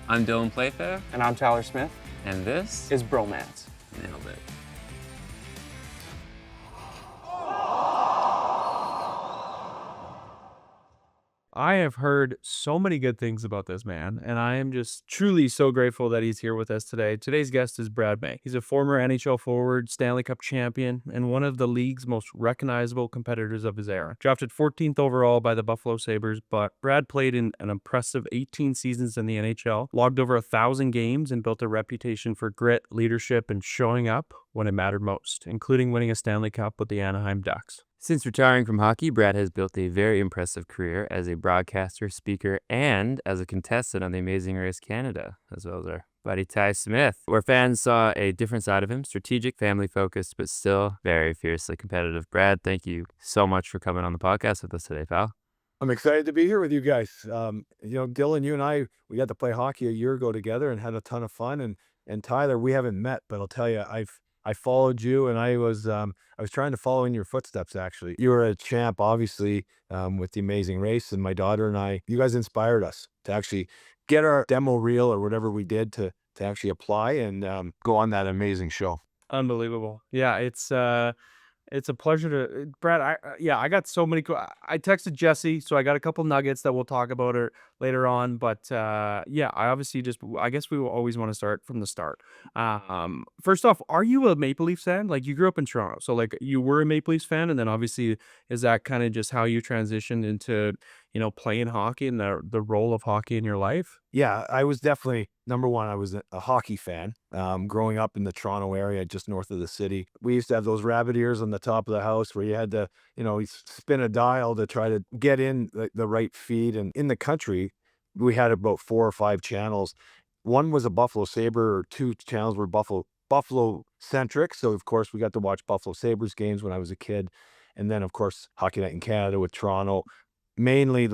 I'm Dylan Playfair. And I'm Tyler Smith. And this is Bromance. Nailed it. I have heard so many good things about this man, and I am just truly so grateful that he's here with us today. Today's guest is Brad May. He's a former NHL forward, Stanley Cup champion, and one of the league's most recognizable competitors of his era. Drafted 14th overall by the Buffalo Sabres, but Brad played in an impressive 18 seasons in the NHL, logged over 1,000 games, and built a reputation for grit, leadership, and showing up when it mattered most, including winning a Stanley Cup with the Anaheim Ducks. Since retiring from hockey, Brad has built a very impressive career as a broadcaster, speaker, and as a contestant on The Amazing Race Canada, as well as our buddy Ty Smith, where fans saw a different side of him, strategic, family-focused, but still very fiercely competitive. Brad, thank you so much for coming on the podcast with us today, pal. I'm excited to be here with you guys. Dylan, you and I, we got to play hockey a year ago together and had a ton of fun. And Tyler, we haven't met, but I'll tell you, I followed you, and I was trying to follow in your footsteps. Actually, you were a champ, obviously, with The Amazing Race, and my daughter and I. You guys inspired us to actually get our demo reel or whatever we did to actually apply and go on that amazing show. Unbelievable. Yeah, it's a pleasure to Brad. I got so many. I texted Jesse, so I got a couple nuggets that we'll talk about later on. But I guess we will always want to start from the start. First off, are you a Maple Leafs fan? Like, you grew up in Toronto, so like you were a Maple Leafs fan, and then obviously is that kind of just how you transitioned into playing hockey and the role of hockey in your life? Yeah, I was definitely, number one, I was a hockey fan. Growing up in the Toronto area, just north of the city, we used to have those rabbit ears on the top of the house where you had to, spin a dial to try to get in the right feed. And in the country, we had about 4 or 5 channels. One was a Buffalo Sabre, or 2 channels were Buffalo centric. So of course we got to watch Buffalo Sabres games when I was a kid. And then of course Hockey Night in Canada with Toronto, mainly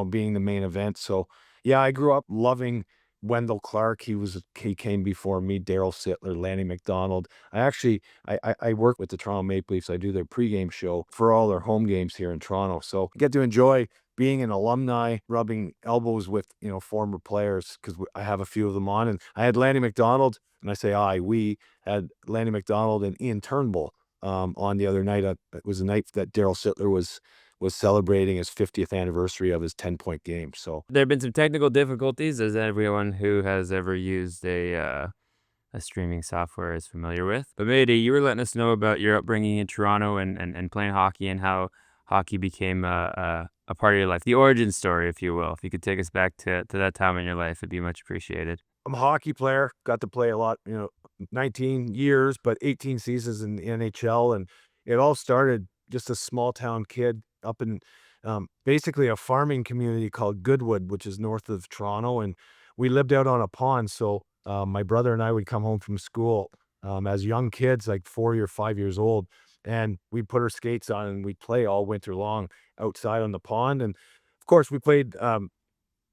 being the main event. So yeah, I grew up loving Wendell Clark. He came before me, Daryl Sittler, Lanny McDonald. I work with the Toronto Maple Leafs. I do their pregame show for all their home games here in Toronto. So I get to enjoy being an alumni, rubbing elbows with, former players, because I have a few of them on. And I had Lanny McDonald, and I say we had Lanny McDonald and Ian Turnbull on the other night. It was a night that Daryl Sittler was celebrating his 50th anniversary of his 10-point game. So There have been some technical difficulties, as everyone who has ever used a streaming software is familiar with. But Mayday, you were letting us know about your upbringing in Toronto and playing hockey, and how hockey became a part of your life. The origin story, if you will. If you could take us back to that time in your life, it'd be much appreciated. I'm a hockey player, got to play a lot, 19 years, but 18 seasons in the NHL. And it all started just a small town kid up in basically a farming community called Goodwood, which is north of Toronto. And we lived out on a pond. So my brother and I would come home from school as young kids, like 4 or 5 years old. And we'd put our skates on and we'd play all winter long outside on the pond. And of course we played,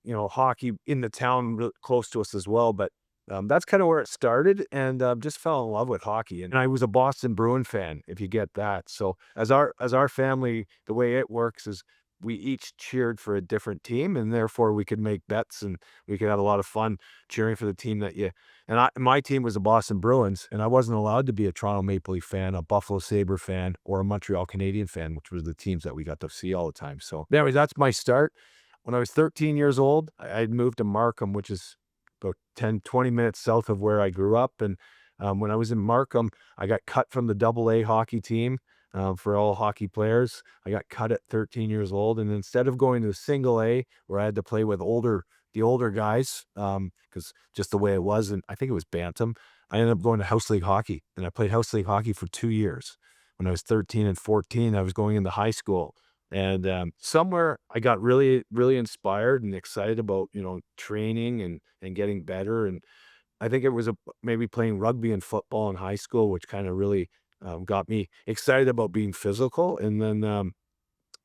hockey in the town close to us as well. But that's kind of where it started, and just fell in love with hockey. And I was a Boston Bruin fan, if you get that. So as our family, the way it works is we each cheered for a different team, and therefore we could make bets and we could have a lot of fun cheering for the team my team was the Boston Bruins, and I wasn't allowed to be a Toronto Maple Leaf fan, a Buffalo Sabre fan, or a Montreal Canadian fan, which was the teams that we got to see all the time. So anyways, that's my start. When I was 13 years old, I'd moved to Markham, which is about 10-20 minutes south of where I grew up. And when I was in Markham, I got cut from the AA hockey team for all hockey players. I got cut at 13 years old. And instead of going to single A, where I had to play with the older guys, because just the way it was, and I think it was Bantam, I ended up going to house league hockey. And I played house league hockey for 2 years. When I was 13 and 14, I was going into high school. And somewhere I got really, really inspired and excited about, training and getting better. And I think it was maybe playing rugby and football in high school, which kind of really got me excited about being physical. And then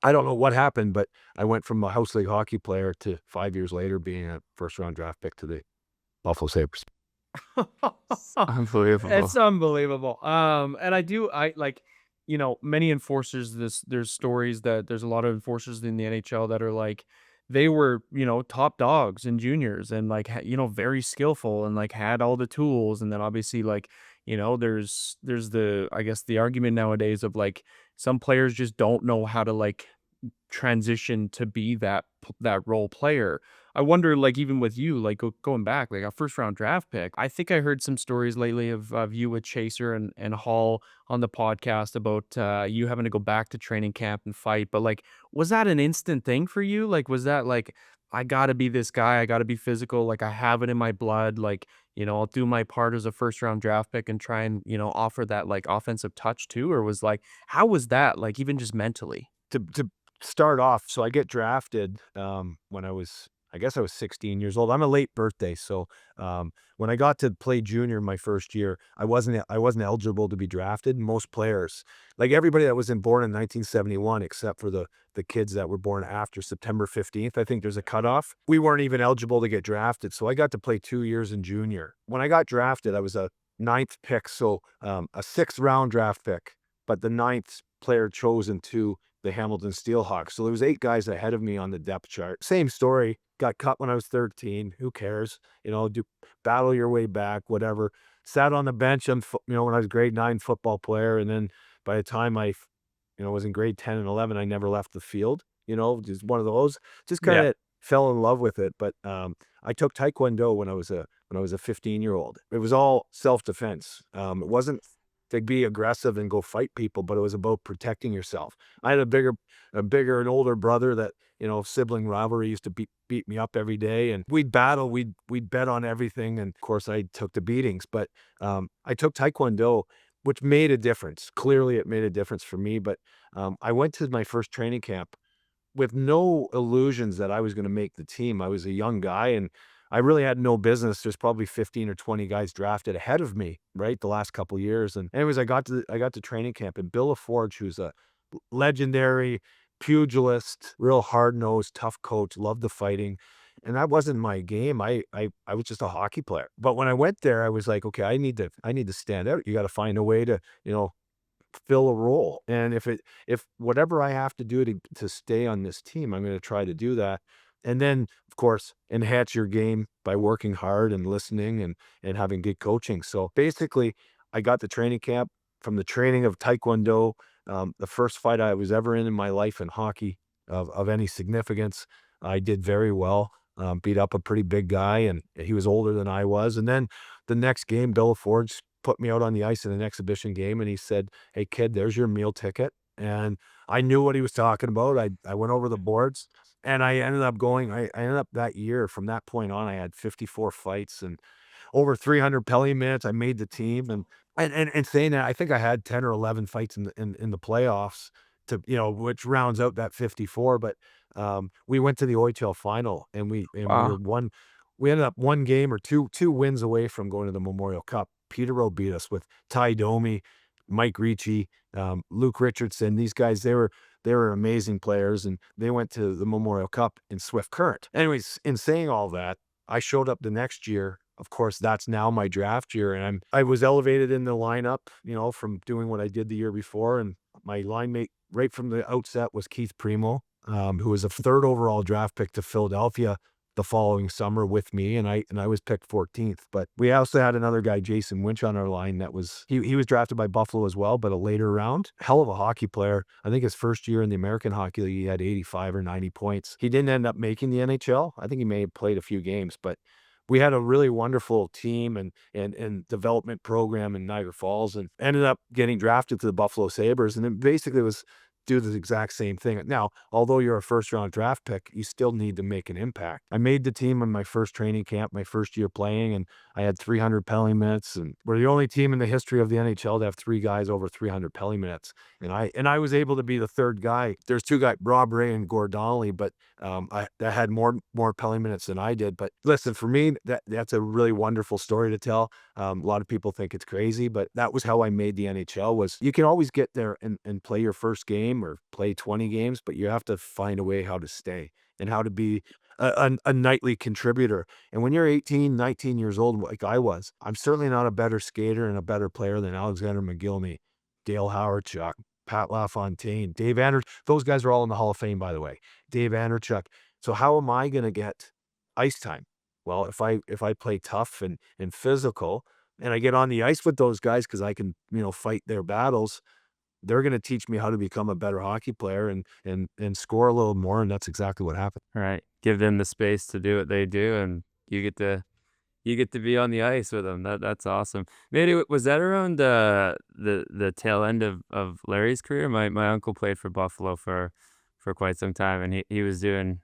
I don't know what happened, but I went from a house league hockey player to 5 years later being a first-round draft pick to the Buffalo Sabres. Unbelievable. It's unbelievable. And I like, many enforcers, there's stories that there's a lot of enforcers in the NHL that are like, they were, top dogs in juniors and like, very skillful and like had all the tools. And then obviously like, there's the, I guess the argument nowadays of like some players just don't know how to like transition to be that role player. I wonder, like, even with you, like, going back, like, a first-round draft pick, I think I heard some stories lately of you with Chaser and Hall on the podcast about, you having to go back to training camp and fight, but, like, was that an instant thing for you? Like, was that, like, "I gotta be this guy, I gotta be physical, like, I have it in my blood, like, I'll do my part as a first-round draft pick and try and, offer that, like, offensive touch too," or was, like how was that, like, even just mentally? To start off, so I get drafted, when I guess I was 16 years old. I'm a late birthday, so, when I got to play junior my first year, I wasn't eligible to be drafted. Most players, like everybody that was born in 1971, except for the kids that were born after September 15th, I think there's a cutoff. We weren't even eligible to get drafted, so I got to play 2 years in junior. When I got drafted, I was a ninth pick, so, a sixth-round draft pick, but the ninth player chosen to the Hamilton Steelhawks. So there was 8 guys ahead of me on the depth chart. Same story, got cut when I was 13, who cares? Do battle your way back, whatever. Sat on the bench on when I was grade 9 football player, and then by the time was in grade 10 and 11, I never left the field, just one of those. Just Yeah. kinda fell in love with it, but, I took Taekwondo when I was a 15-year-old. It was all self-defense. It wasn't to be aggressive and go fight people, but it was about protecting yourself. I had a bigger and older brother that, sibling rivalry used to beat me up every day, and we'd battle, we'd bet on everything, and of course I took the beatings, but, I took Taekwondo, which made a difference. Clearly, it made a difference for me, but, I went to my first training camp with no illusions that I was gonna make the team. I was a young guy, and I really had no business. There's probably 15 or 20 guys drafted ahead of me, right, the last couple years, and anyways, I got to training camp, and Bill LaForge, who's a legendary pugilist, real hard-nosed, tough coach, loved the fighting, and that wasn't my game. I was just a hockey player. But when I went there, I was like, "Okay, I need to stand out. You gotta find a way to, fill a role. And if whatever I have to do to stay on this team, I'm gonna try to do that. And then, of course, enhance your game by working hard and listening and having good coaching. So basically, I got the training camp from the training of Taekwondo, the first fight I was ever in my life in hockey of any significance. I did very well. Beat up a pretty big guy, and he was older than I was. And then the next game, Bill Ford put me out on the ice in an exhibition game, and he said, "Hey, kid, there's your meal ticket." And I knew what he was talking about. I went over the boards, and I ended up that year, from that point on, I had 54 fights and over 300 penalty minutes. I made the team, and saying that, I think I had 10 or 11 fights in the playoffs which rounds out that 54. But we went to the OHL final, and Wow. we ended up one game or two wins away from going to the Memorial Cup. Peterborough beat us with Ty Domi, Mike Ricci, Luke Richardson. These guys, they were amazing players, and they went to the Memorial Cup in Swift Current. Anyways, in saying all that, I showed up the next year. Of course, that's now my draft year, and I was elevated in the lineup, from doing what I did the year before, and my line mate right from the outset was Keith Primo, who was a third overall draft pick to Philadelphia the following summer with me, and I was picked 14th. But we also had another guy, Jason Winch, on our line that he was drafted by Buffalo as well, but a later round. Hell of a hockey player. I think his first year in the American Hockey League, he had 85 or 90 points. He didn't end up making the NHL. I think he may have played a few games, but we had a really wonderful team and development program in Niagara Falls, and ended up getting drafted to the Buffalo Sabres. And it basically was do the exact same thing. Now, although you're a first round draft pick, you still need to make an impact. I made the team in my first training camp, my first year playing, and I had 300 penalty minutes, and we're the only team in the history of the NHL to have 3 guys over 300 penalty minutes. And I was able to be the third guy. There's 2 guys, Rob Ray and Gord Donnelly, but that had more penalty minutes than I did. But listen, for me, that's a really wonderful story to tell. A lot of people think it's crazy, but that was how I made the NHL. Was you can always get there and play your first game or play 20 games, but you have to find a way how to stay and how to be a nightly contributor. And when you're 18, 19 years old, like I was, I'm certainly not a better skater and a better player than Alexander McGillney, Dale Howard, Chuck. Pat LaFontaine, Dave Andrich. Those guys are all in the Hall of Fame, by the way. Dave Andrich. So how am I gonna get ice time? Well, if I play tough and physical, and I get on the ice with those guys because I can, fight their battles, they're gonna teach me how to become a better hockey player and score a little more, and that's exactly what happened. Right. Give them the space to do what they do, and you get to be on the ice with them. That's awesome. Maybe was that around the tail end of Larry's career? My uncle played for Buffalo for quite some time, and he was doing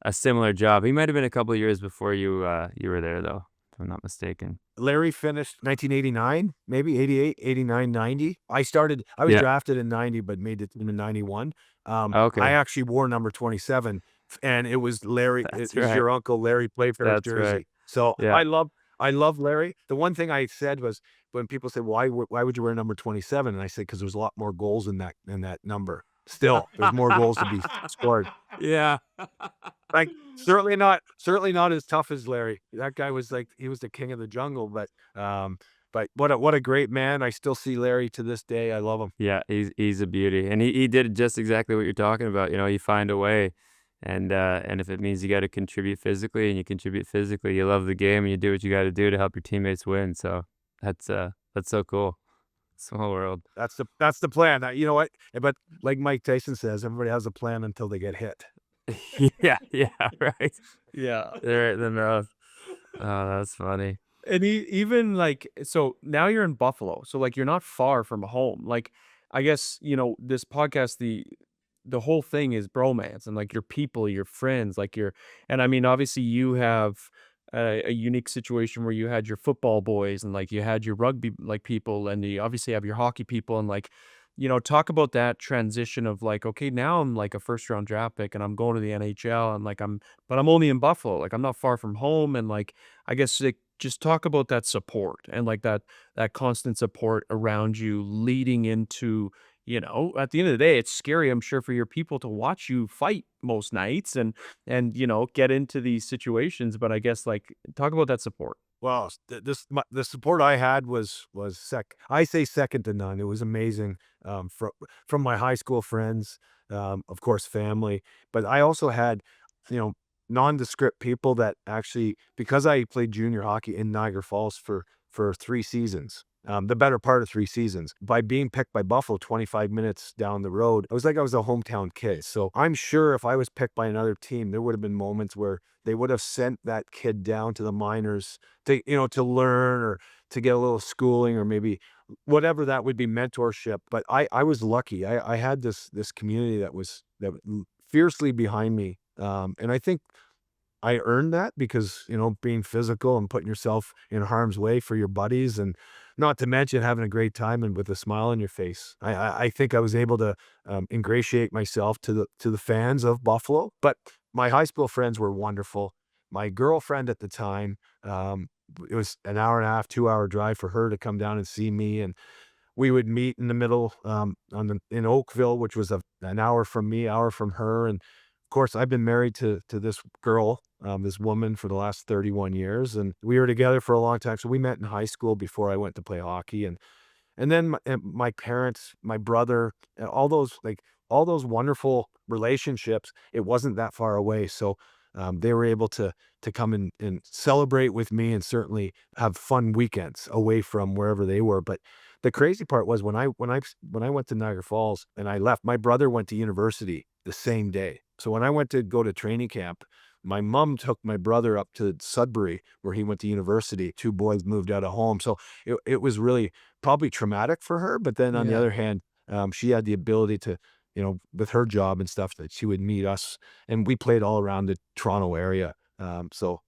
a similar job. He might have been a couple of years before you were there though, if I'm not mistaken. Larry finished 1989, maybe 88, 89, 90. I was Yeah. drafted in 90, but made the team in 91. I Okay. actually wore number 27, and it was Larry, That's is right. your uncle Larry Playfair's That's right. jersey. So Yeah. I love Larry. The one thing I said was when people say, why would you wear number 27? And I said, because there's a lot more goals in that number. Still, there's more goals to be scored. Yeah. Like, certainly not as tough as Larry. That guy was like he was the king of the jungle, but what a great man. I still see Larry to this day. I love him. Yeah, he's a beauty, and he did just exactly what you're talking about. You find a way, and if it means you got to contribute physically, and you contribute physically, you love the game, and you do what you got to do to help your teammates win. So that's so cool. Small world. That's the plan. You know what? But like Mike Tyson says, everybody has a plan until they get hit. Yeah, yeah, right. Yeah. They're right in the mouth. Oh, that's funny. And even like, so now you're in Buffalo, so like you're not far from home. Like, I guess this podcast, the whole thing is bromance and like your people, your friends, like and I mean, obviously you have a unique situation where you had your football boys and like you had your rugby like people, and you obviously have your hockey people, and like talk about that transition of like, okay, now I'm like a first round draft pick and I'm going to the NHL, and like but I'm only in Buffalo, like I'm not far from home, and like I guess like just talk about that support and like that constant support around you leading into, at the end of the day, it's scary, I'm sure, for your people to watch you fight most nights and get into these situations. But I guess like talk about that support. Well, the support I had was I say second to none. It was amazing, from my high school friends, of course, family, but I also had, you know, nondescript people that actually, because I played junior hockey in Niagara Falls for 3 seasons, the better part of 3 seasons. By being picked by Buffalo 25 minutes down the road, it was like I was a hometown kid. So I'm sure if I was picked by another team, there would have been moments where they would have sent that kid down to the minors to learn or to get a little schooling, or maybe whatever that would be, mentorship. But I was lucky. I had this community that was fiercely behind me. And I think I earned that because, being physical and putting yourself in harm's way for your buddies, and not to mention having a great time and with a smile on your face. I think I was able to ingratiate myself to the fans of Buffalo. But my high school friends were wonderful. My girlfriend at the time, it was an hour and a half, 2 hour drive for her to come down and see me, and we would meet in the middle, in Oakville, which was an hour from me, hour from her. And of course, I've been married to this girl, this woman, for the last 31 years, and we were together for a long time. So we met in high school before I went to play hockey, and then my parents, my brother, all those wonderful relationships. It wasn't that far away, so they were able to come and celebrate with me, and certainly have fun weekends away from wherever they were. But the crazy part was when I went to Niagara Falls and I left. My brother went to university the same day, so when I went to go to training camp, my mom took my brother up to Sudbury, where he went to university. Two boys moved out of home, so it was really probably traumatic for her. But then on the Yeah. other hand, she had the ability to, with her job and stuff, that she would meet us, and we played all around the Toronto area. So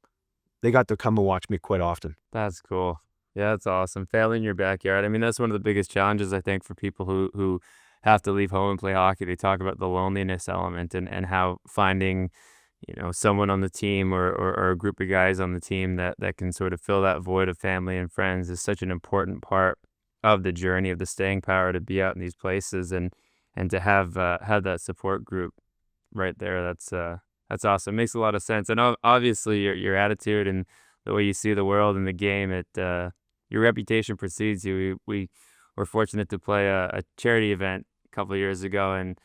they got to come and watch me quite often. That's cool. Yeah, that's awesome. Family in your backyard. I mean, that's one of the biggest challenges I think for people who have to leave home and play hockey. They talk about the loneliness element and how finding, someone on the team or a group of guys on the team that can sort of fill that void of family and friends is such an important part of the journey, of the staying power to be out in these places, and to have that support group right there. That's awesome. Makes a lot of sense. And obviously your attitude and the way you see the world and the game, your reputation precedes you. We were fortunate to play a charity event a couple years ago, and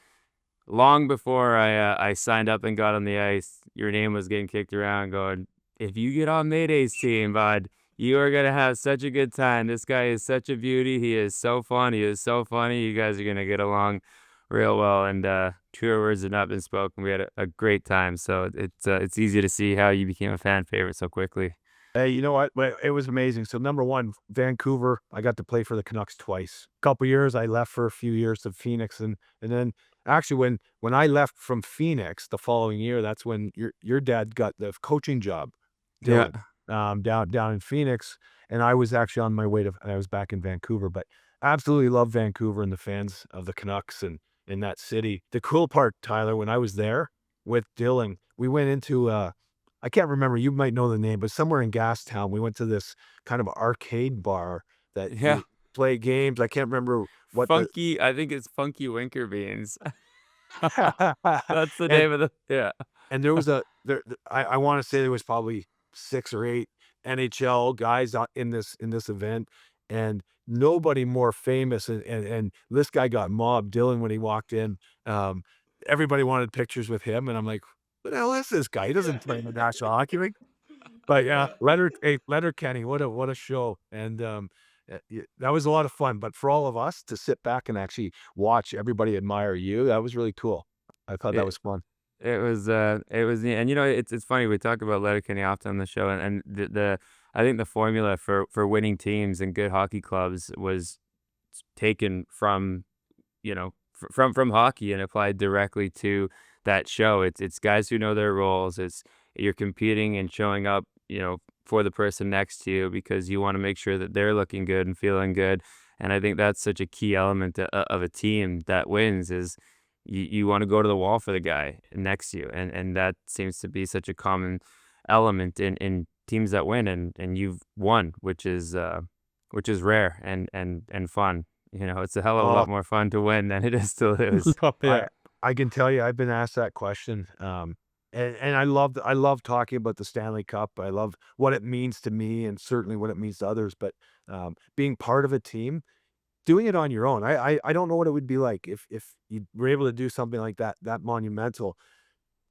long before I signed up and got on the ice, your name was getting kicked around going, "If you get on Mayday's team, bud, you are gonna have such a good time. This guy is such a beauty. He is so fun. He is so funny. You guys are gonna get along real well." And truer words have not been spoken. We had a great time. So it's easy to see how you became a fan favorite so quickly. Hey, you know what? Well, it was amazing. So number one, Vancouver, I got to play for the Canucks twice. Couple years, I left for a few years to Phoenix, and then actually when I left from Phoenix the following year, that's when your dad got the coaching job, Yeah. Dylan, down in Phoenix, and I was actually on my way to. I was back in Vancouver, but absolutely love Vancouver and the fans of the Canucks and in that city. The cool part, Tyler, when I was there with Dylan, we went into I can't remember, you might know the name, but somewhere in Gastown, we went to this kind of arcade bar that Yeah. you play games. I can't remember what the Funky, I think it's Funky Winker Beans. That's the and name of the yeah. there was a I wanna say there was probably 6 or 8 NHL guys in this event, and nobody more famous, and this guy got mobbed, Dylan, when he walked in. Um, Everybody wanted pictures with him, and I'm like, "Who the hell is this guy? He doesn't play in the National Hockey League." But yeah, Letterkenny, what a show, and, that was a lot of fun, but for all of us to sit back and actually watch everybody admire you, that was really cool. I thought that It was fun. it was neat, and, it's funny, we talk about Letterkenny often on the show, and the I think the formula for winning teams and good hockey clubs was taken from, from hockey and applied directly to that show. It's guys who know their roles. It's you're competing and showing up, for the person next to you because you want to make sure that they're looking good and feeling good. And I think that's such a key element of a team that wins is you want to go to the wall for the guy next to you. And that seems to be such a common element in teams that win and you've won, which is rare and fun. It's a hell of a Oh, lot more fun to win than it is to lose. Oh, yeah. I can tell you, I've been asked that question, and I love talking about the Stanley Cup. I love what it means to me and certainly what it means to others, but, being part of a team, doing it on your own, I don't know what it would be like if you were able to do something like that monumental.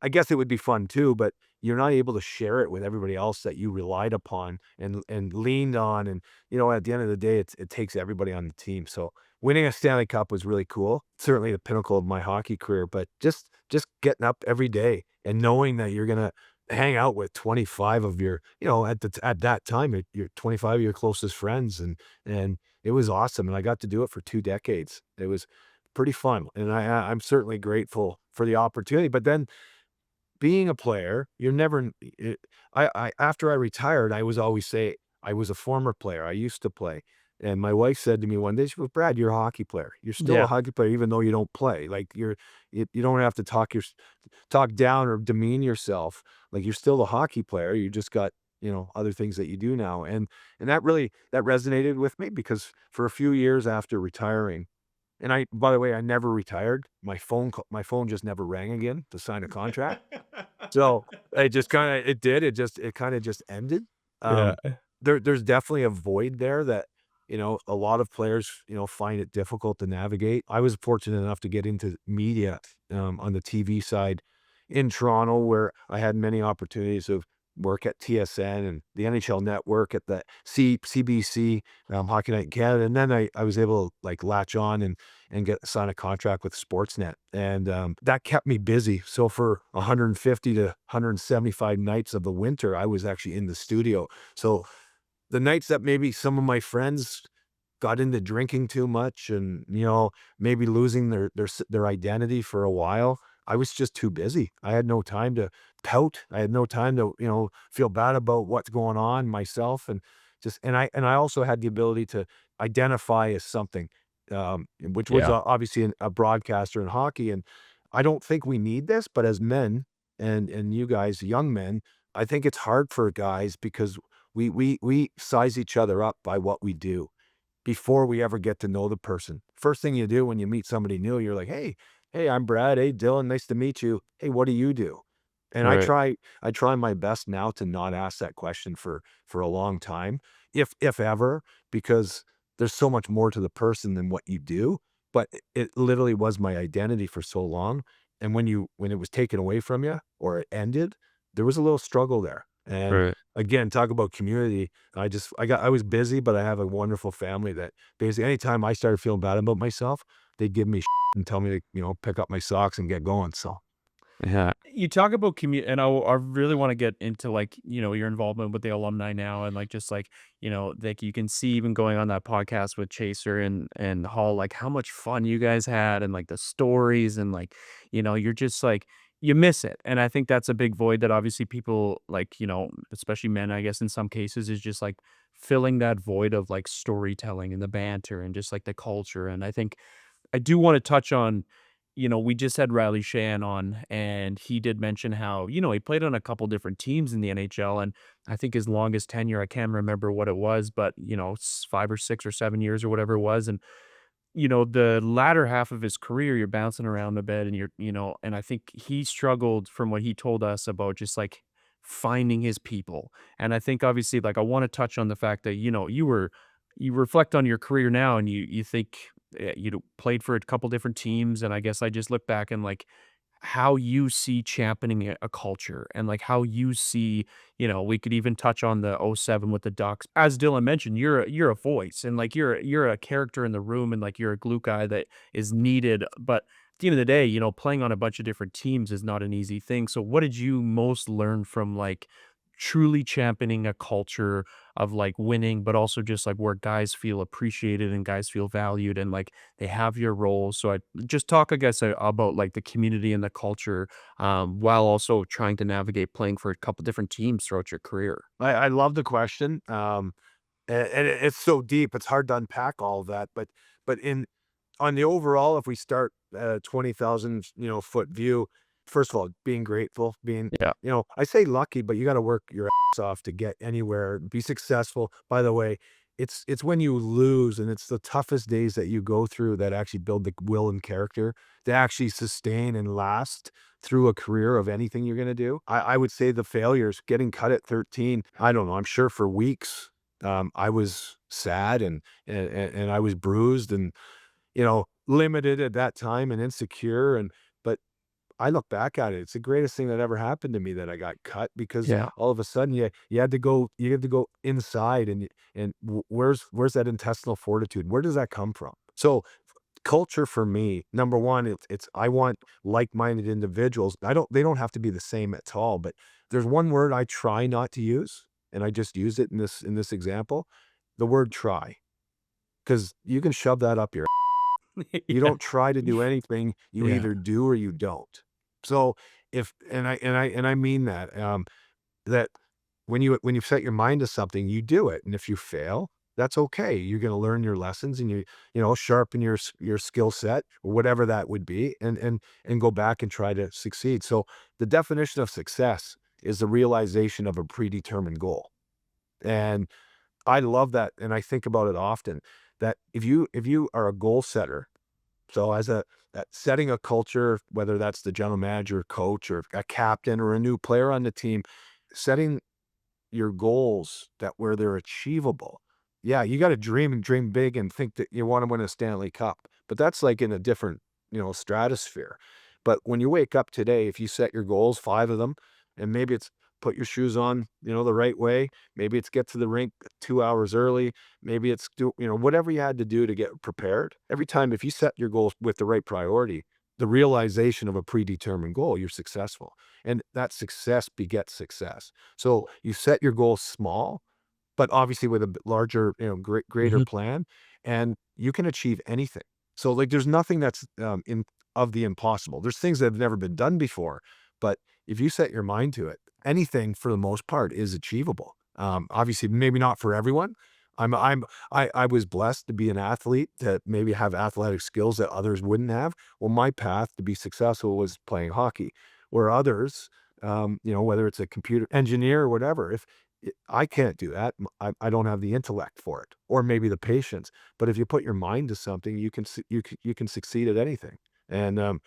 I guess it would be fun too, but you're not able to share it with everybody else that you relied upon and leaned on, and, at the end of the day, it takes everybody on the team, so winning a Stanley Cup was really cool, certainly the pinnacle of my hockey career, but just getting up every day and knowing that you're gonna hang out with 25 of your at that time, your 25 of your closest friends, and it was awesome, and I got to do it for 2 decades. It was pretty fun, and I'm certainly grateful for the opportunity, but then being a player, you're never I after I retired, I was always say I was a former player, I used to play, and my wife said to me one day, she goes, "Brad, you're a hockey player. You're still a Yeah. hockey player even though you don't play, like, you don't have to talk down or demean yourself, like, you're still a hockey player, you just got, other things that you do now," and that resonated with me because for a few years after retiring, and by the way, I never retired, my phone just never rang again to sign a contract. So, it kinda just ended. Yeah. Um, there's definitely a void there that, a lot of players, find it difficult to navigate. I was fortunate enough to get into media, on the TV side in Toronto, where I had many opportunities of work at TSN and the NHL Network at the CBC, Hockey Night in Canada, and then I was able to, like, latch on and sign a contract with Sportsnet, and, that kept me busy. So for 150 to 175 nights of the winter, I was actually in the studio. So the nights that maybe some of my friends got into drinking too much and, maybe losing their identity for a while, I was just too busy. I had no time to pout. I had no time to, feel bad about what's going on myself and I also had the ability to identify as something, which was Yeah. obviously a broadcaster in hockey, and I don't think we need this, but as men and you guys, young men, I think it's hard for guys because we size each other up by what we do before we ever get to know the person. First thing you do when you meet somebody new, you're like, "Hey, I'm Brad. Hey, Dylan, nice to meet you. Hey, what do you do?" And Right. I try my best now to not ask that question for a long time, if ever, because there's so much more to the person than what you do. but it literally was my identity for so long. And when it was taken away from you or it ended, there was a little struggle there. And Right. again, talk about community. I was busy, but I have a wonderful family that basically anytime I started feeling bad about myself, they'd give me and tell me to, pick up my socks and get going. So Yeah. You talk about community, and I really want to get into like your involvement with the alumni now, and like just like like you can see even going on that podcast with Chaser and Hall, like how much fun you guys had, and like the stories, and like you're just like you miss it, and I think that's a big void that obviously people like especially men, I guess in some cases, is just like filling that void of like storytelling and the banter and just like the culture, and I think I do want to touch on, we just had Riley Shan on, and he did mention how, he played on a couple different teams in the NHL. And I think his longest tenure, I can't remember what it was, but, 5 or 6 or 7 years or whatever it was. And, the latter half of his career, you're bouncing around a bit and and I think he struggled from what he told us about just like finding his people. And I think obviously, like, I want to touch on the fact that, you reflect on your career now and you think played for a couple different teams, and I guess I just look back and like how you see championing a culture and like how you see, we could even touch on the '07 with the Ducks. As Dylan mentioned, you're a voice and like you're a character in the room, and like you're a glue guy that is needed. But at the end of the day, playing on a bunch of different teams is not an easy thing. So what did you most learn from like truly championing a culture of like winning, but also just like where guys feel appreciated and guys feel valued and like they have your roles? So I just talk, I guess, about like the community and the culture, while also trying to navigate playing for a couple different teams throughout your career. I love the question. And it's so deep, it's hard to unpack all of that. But in on the overall, if we start at a 20,000, foot view, first of all, being grateful, Yeah. I say lucky, but you got to work your ass off to get anywhere, be successful. By the way, it's when you lose and it's the toughest days that you go through that actually build the will and character to actually sustain and last through a career of anything you're going to do. I would say the failures, getting cut at 13, I don't know, I'm sure for weeks, I was sad and I was bruised and limited at that time and insecure. But I look back at it, it's the greatest thing that ever happened to me that I got cut because Yeah. all of a sudden you had to go inside and where's that intestinal fortitude? Where does that come from? So culture for me, number one, it's I want like-minded individuals. They don't have to be the same at all, but there's one word I try not to use, and I just use it in this example, the word try, because you can shove that up your you Yeah. don't try to do anything, you Yeah. either do or you don't. So if and I mean that, that when you set your mind to something, you do it, and if you fail, that's okay. You're gonna learn your lessons and sharpen your skill set or whatever that would be and go back and try to succeed. So the definition of success is the realization of a predetermined goal. And I love that, and I think about it often, that if you are a goal setter, so as a setting a culture, whether that's the general manager, coach, or a captain, or a new player on the team, setting your goals that where they're achievable. Yeah, you gotta dream and dream big and think that you wanna win a Stanley Cup, but that's, like, in a different, stratosphere. But when you wake up today, if you set your goals, 5 of them, and maybe it's put your shoes on, the right way, maybe it's get to the rink 2 hours early, maybe it's do whatever you had to do to get prepared. Every time if you set your goals with the right priority, the realization of a predetermined goal, you're successful, and that success begets success. So you set your goals small, but obviously with a larger, greater Mhm. plan, and you can achieve anything. So like, there's nothing that's in of the impossible. There's things that have never been done before, but if you set your mind to it, anything for the most part is achievable. Obviously, maybe not for everyone. I was blessed to be an athlete to maybe have athletic skills that others wouldn't have. Well, my path to be successful was playing hockey, where others, whether it's a computer engineer or whatever, if I can't do that, I don't have the intellect for it, or maybe the patience. But if you put your mind to something, you can succeed at anything. And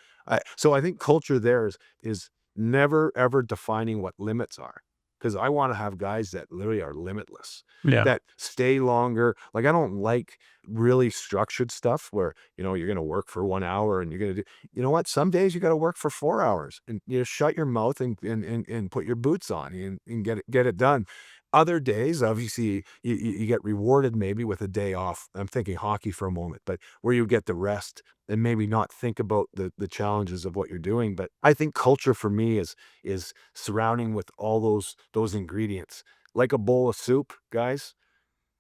so I think culture there is never ever defining what limits are. because I want to have guys that literally are limitless, Yeah. that stay longer. Like, I don't like really structured stuff where, you're going to work for 1 hour and you're going to do, you know what? Some days you got to work for 4 hours and shut your mouth and put your boots on and get it done. Other days, obviously, you get rewarded maybe with a day off. I'm thinking hockey for a moment, but where you get the rest and maybe not think about the challenges of what you're doing. But I think culture for me is surrounding with all those ingredients, like a bowl of soup, guys.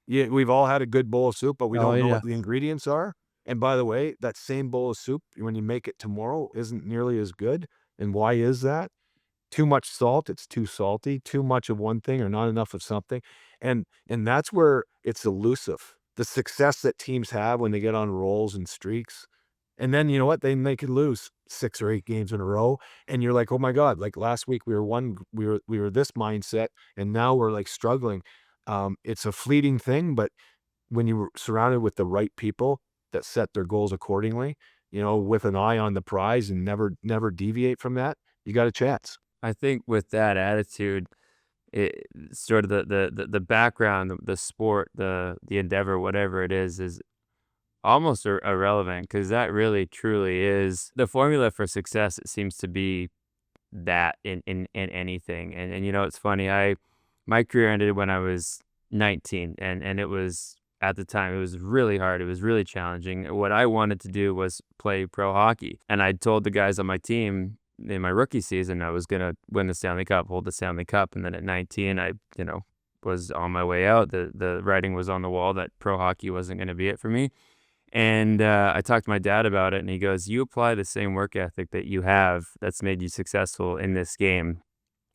Yeah, we've all had a good bowl of soup, but we Oh, don't know yeah. what the ingredients are. And by the way, that same bowl of soup, when you make it tomorrow, isn't nearly as good. And why is that? Too much salt, it's too salty, too much of one thing or not enough of something, and that's where it's elusive. The success that teams have when they get on rolls and streaks, and then you know what? They could lose 6 or 8 games in a row, and you're like, "Oh my god," like last week we were this mindset, and now we're, like, struggling. It's a fleeting thing, but when you were surrounded with the right people that set their goals accordingly, with an eye on the prize and never deviate from that, you got a chance. I think with that attitude, it sort of the background, the sport, the endeavor, whatever it is almost irrelevant because that really truly is the formula for success. It seems to be that in anything. And it's funny. My career ended when I was 19, and it was at the time it was really hard. It was really challenging. What I wanted to do was play pro hockey, and I told the guys on my team in my rookie season I was gonna win the Stanley Cup, hold the Stanley Cup, and then at 19, I was on my way out. The writing was on the wall that pro hockey wasn't gonna be it for me. And, I talked to my dad about it, and he goes, "You apply the same work ethic that you have that's made you successful in this game,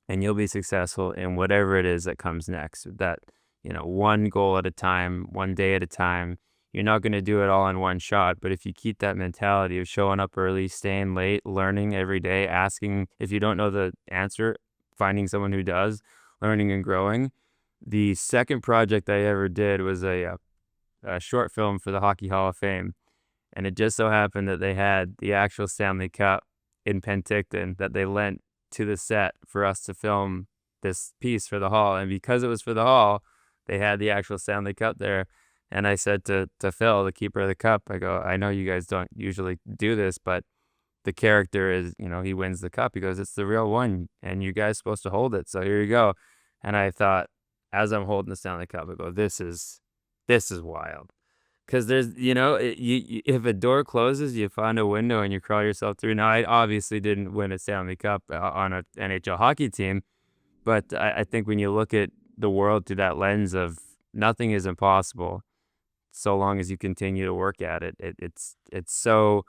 and you'll be successful in whatever it is that comes next. That, one goal at a time, one day at a time. You're not gonna do it all in one shot, but if you keep that mentality of showing up early, staying late, learning every day, asking if you don't know the answer, finding someone who does, learning and growing." The second project I ever did was a short film for the Hockey Hall of Fame, and it just so happened that they had the actual Stanley Cup in Penticton that they lent to the set for us to film this piece for the Hall, and because it was for the Hall, they had the actual Stanley Cup there, and I said to Phil, the keeper of the cup, I go, "I know you guys don't usually do this, but the character is, he wins the cup." He goes, "It's the real one, and you guys supposed to hold it, so here you go." And I thought, as I'm holding the Stanley Cup, I go, "This is wild." 'Cause there's if a door closes, you find a window and you crawl yourself through. Now, I obviously didn't win a Stanley Cup, on a NHL hockey team, but I think when you look at the world through that lens of nothing is impossible, so long as you continue to work at it, it's so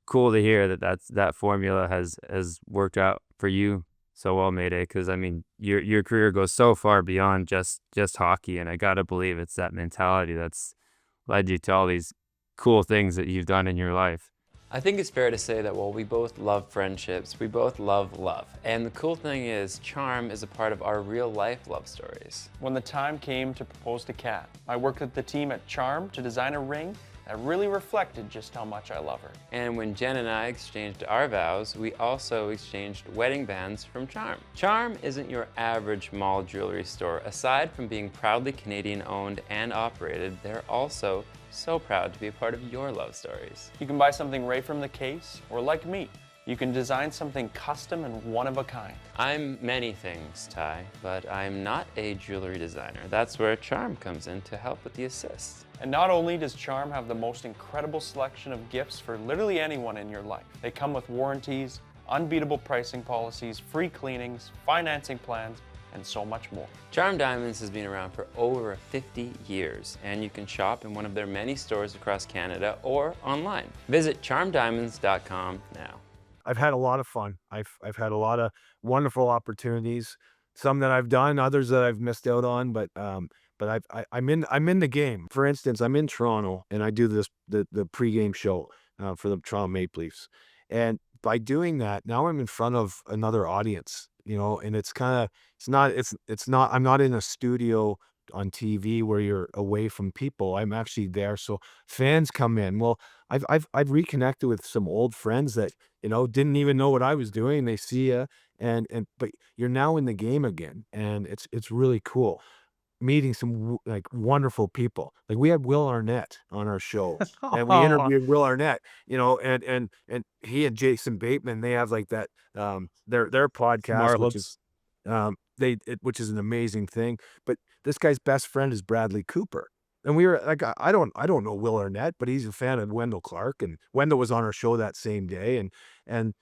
cool to hear that formula has worked out for you so well, Mayday. Because I mean, your career goes so far beyond just hockey, and I gotta believe it's that mentality that's led you to all these cool things that you've done in your life. I think it's fair to say that while we both love friendships, we both love love. And the cool thing is, charm is a part of our real life love stories. When the time came to propose to Kat, I worked with the team at Charm to design a ring that really reflected just how much I love her. And when Jen and I exchanged our vows, we also exchanged wedding bands from Charm. Charm isn't your average mall jewelry store. Aside from being proudly Canadian owned and operated, they're also so proud to be a part of your love stories. You can buy something right from the case, or like me, you can design something custom and one of a kind. I'm many things, Ty, but I'm not a jewelry designer. That's where Charm comes in to help with the assist. And not only does Charm have the most incredible selection of gifts for literally anyone in your life, they come with warranties, unbeatable pricing policies, free cleanings, financing plans, and so much more. Charm Diamonds has been around for over 50 years, and you can shop in one of their many stores across Canada or online. Visit charmdiamonds.com now. I've had a lot of fun. I've had a lot of wonderful opportunities, some that I've done, others that I've missed out on, but I'm in the game. For instance, I'm in Toronto and I do the pregame show for the Toronto Maple Leafs. And by doing that, now I'm in front of another audience, and it's not I'm not in a studio on TV where you're away from people. I'm actually there, so fans come in. Well, I've reconnected with some old friends that, didn't even know what I was doing. They see you, and but you're now in the game again, and it's really cool meeting some like wonderful people. Like we had Will Arnett on our show, and we Oh, interviewed Will Arnett. And he and Jason Bateman, they have like that their podcast, which Marlins. is which is an amazing thing. But this guy's best friend is Bradley Cooper. And we were like, I don't know Will Arnett, but he's a fan of Wendell Clark, and Wendell was on our show that same day, and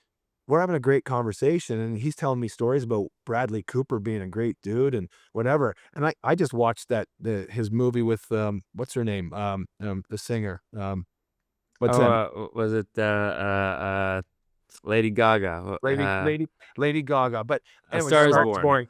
we're having a great conversation, and he's telling me stories about Bradley Cooper being a great dude and whatever. And I just watched his movie with what's her name? The singer. What's Oh, that? was it Lady Gaga? Lady Gaga. But A anyway, Star is Star is Born. Born.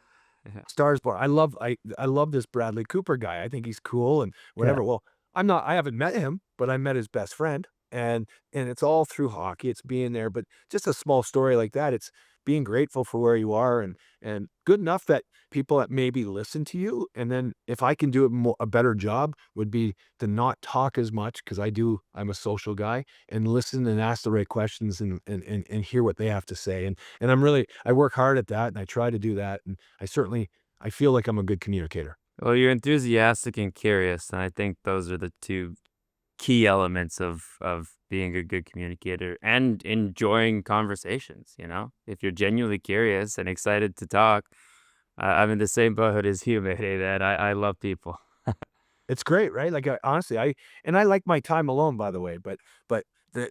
Yeah. Stars Born. I love this Bradley Cooper guy. I think he's cool and whatever. Well, I haven't met him, but I met his best friend. And it's all through hockey. It's being there, but just a small story like that. It's being grateful for where you are, and good enough that people that maybe listen to you. And then if I can do a better job would be to not talk as much, because I'm a social guy, and listen and ask the right questions, and hear what they have to say. And I work hard at that, and I try to do that. And I feel like I'm a good communicator. Well, you're enthusiastic and curious, and I think those are the two key elements of being a good communicator and enjoying conversations. If you're genuinely curious and excited to talk, I'm in the same boat as you, Mayday, that I love people. It's great, right? Like, honestly, I like my time alone, by the way, but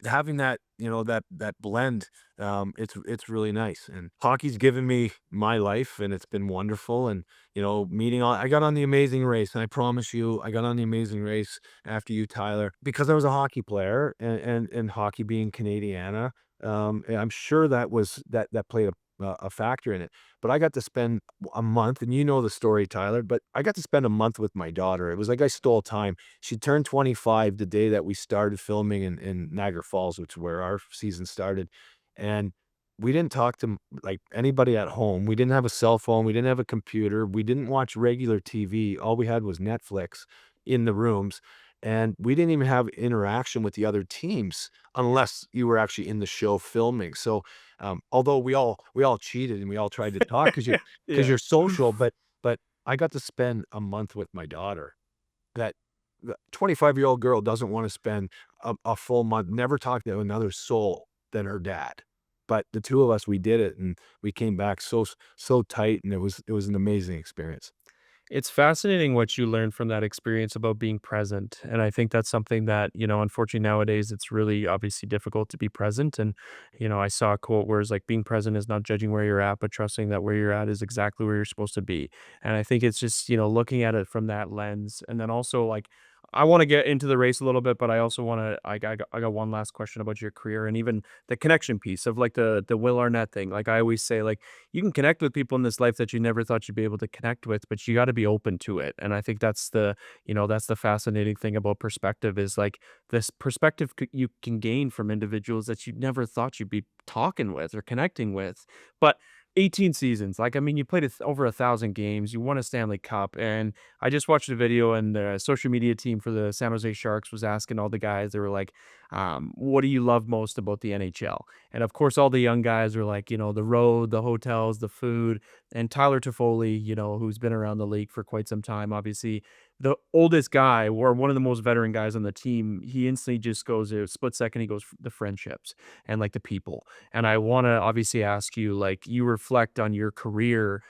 having that, that blend, it's really nice. And hockey's given me my life, and it's been wonderful. And I got on The Amazing Race, and I promise you, I got on The Amazing Race after you, Tyler, because I was a hockey player, and hockey being Canadiana. And I'm sure that played a factor in it. But I got to spend a month, and you know the story, Tyler, but I got to spend a month with my daughter. It was like I stole time. She turned 25 the day that we started filming in Niagara Falls, which is where our season started. And we didn't talk to like anybody at home. We didn't have a cell phone. We didn't have a computer. We didn't watch regular TV. All we had was Netflix in the rooms. And we didn't even have interaction with the other teams unless you were actually in the show filming. So although we all cheated and we all tried to talk because Yeah. you're social, but I got to spend a month with my daughter. That the 25-year-old girl doesn't want to spend a full month, never talk to another soul than her dad. But the two of us, we did it, and we came back so tight, and it was an amazing experience. It's fascinating what you learned from that experience about being present. And I think that's something that, unfortunately nowadays it's really obviously difficult to be present. And, I saw a quote where it's like being present is not judging where you're at, but trusting that where you're at is exactly where you're supposed to be. And I think it's just, looking at it from that lens. And then also like, I want to get into the race a little bit, but I also want to, I got one last question about your career and even the connection piece of like the Will Arnett thing. Like I always say, like, you can connect with people in this life that you never thought you'd be able to connect with, but you got to be open to it. And I think that's the fascinating thing about perspective is like this perspective you can gain from individuals that you never thought you'd be talking with or connecting with. But 18 seasons, like, I mean, you played over 1,000 games, you won a Stanley Cup. And I just watched a video, and the social media team for the San Jose Sharks was asking all the guys, they were like, what do you love most about the NHL? And of course, all the young guys were like, the road, the hotels, the food. And Tyler Toffoli, who's been around the league for quite some time, obviously the oldest guy or one of the most veteran guys on the team, he instantly just goes a split second, he goes the friendships and like the people. And I want to obviously ask you, like, you reflect on your career,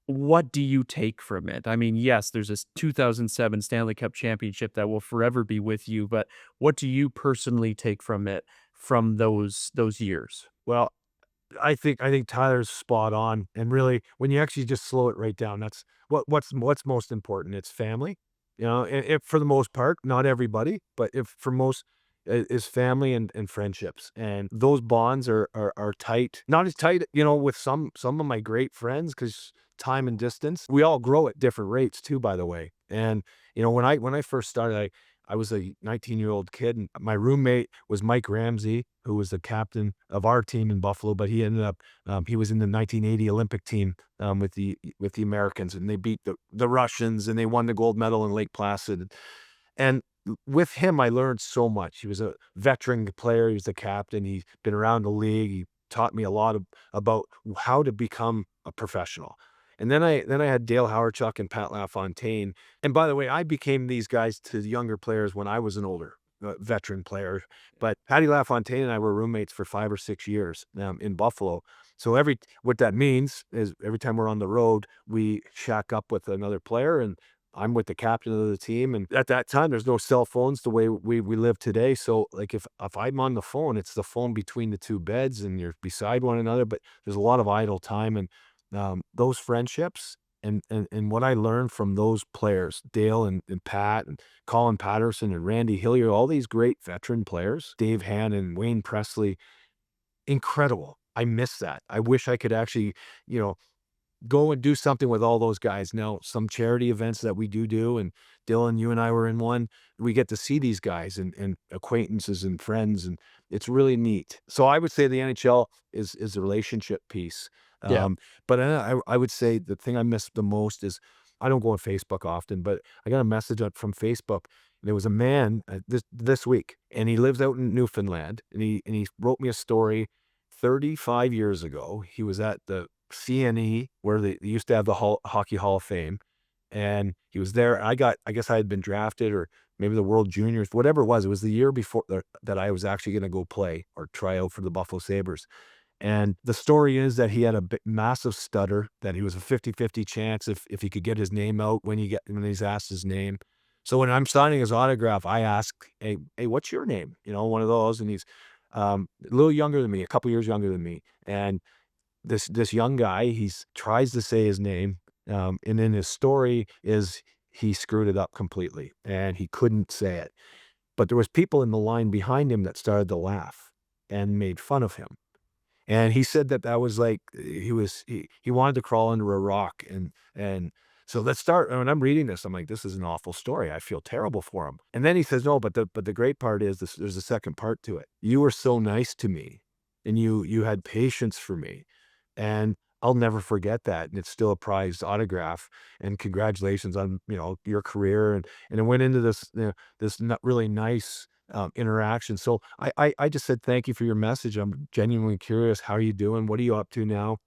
what do you take from it? I mean, yes, there's this 2007 Stanley Cup championship that will forever be with you, but what do you personally take from it from those years? Well, I think Tyler's spot on, and really, when you actually just slow it right down, that's what's most important. It's family, and if for the most part, not everybody, but if for most, is family and friendships, and those bonds are tight. Not as tight, with some of my great friends, because time and distance. We all grow at different rates too, by the way. And when I first started, I was a 19-year-old kid, and my roommate was Mike Ramsey, who was the captain of our team in Buffalo, but he ended up he was in the 1980 Olympic team with the Americans, and they beat the Russians, and they won the gold medal in Lake Placid. And with him, I learned so much. He was a veteran player. He was the captain. He's been around the league. He taught me a lot about how to become a professional. And then I had Dale Howarchuk and Pat LaFontaine. And by the way, I became these guys to younger players when I was an older veteran player. But Patty LaFontaine and I were roommates for 5 or 6 years in Buffalo. So what that means is every time we're on the road, we shack up with another player, and I'm with the captain of the team. And at that time, there's no cell phones the way we live today. So like if I'm on the phone, it's the phone between the two beds and you're beside one another, but there's a lot of idle time. And those friendships and what I learned from those players, Dale and Pat and Colin Patterson and Randy Hillier, all these great veteran players, Dave Hannon, Wayne Presley, incredible. I miss that. I wish I could actually, you know, go and do something with all those guys. Now, some charity events that we do, and Dylan, you and I were in one, we get to see these guys and acquaintances and friends, and it's really neat. So I would say the NHL is a relationship piece. Yeah. But I would say the thing I miss the most is I don't go on Facebook often, but I got a message from Facebook. There was a man this week, and he lives out in Newfoundland, and he wrote me a story 35 years ago. He was at the CNE, where they used to have the Hockey Hall of Fame, and he was there. I guess I had been drafted, or maybe the World Juniors, whatever it was. It was the year before that I was actually going to go play or try out for the Buffalo Sabres. And the story is that he had a massive stutter, that he was a 50-50 chance if he could get his name out when he's asked his name. So when I'm signing his autograph, I ask, hey, what's your name? One of those. And he's a little younger than me, a couple years younger than me. And this young guy, tries to say his name, and in his story is he screwed it up completely, and he couldn't say it. But there was people in the line behind him that started to laugh and made fun of him. And he said that was like he wanted to crawl under a rock. And so let's start. When I'm reading this, I'm like, this is an awful story. I feel terrible for him. And then he says, no, but the great part is this. There's a second part to it. You were so nice to me, and you had patience for me, and I'll never forget that. And it's still a prized autograph. And congratulations on your career. And it went into this not really nice interaction. So I just said, thank you for your message. I'm genuinely curious. How are you doing? What are you up to now?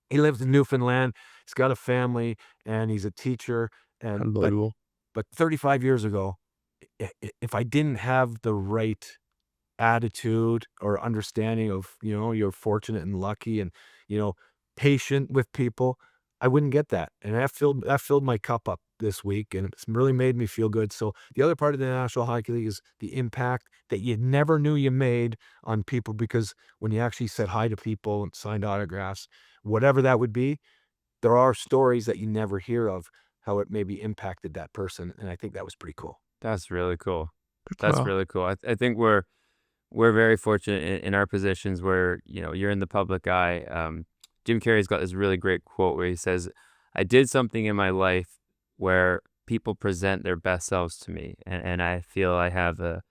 He lives in Newfoundland. He's got a family, and he's a teacher. Unbelievable. But 35 years ago, if I didn't have the right attitude or understanding of, you're fortunate and lucky and, patient with people, I wouldn't get that. And that filled my cup up this week, and it's really made me feel good. So the other part of the National Hockey League is the impact that you never knew you made on people, because when you actually said hi to people and signed autographs, whatever that would be, there are stories that you never hear of, how it maybe impacted that person. And I think that was pretty cool. That's really cool. That's Wow. really cool. I think we're very fortunate in our positions where, you're in the public eye. Jim Carrey's got this really great quote where he says, I did something in my life where people present their best selves to me, and I feel I have a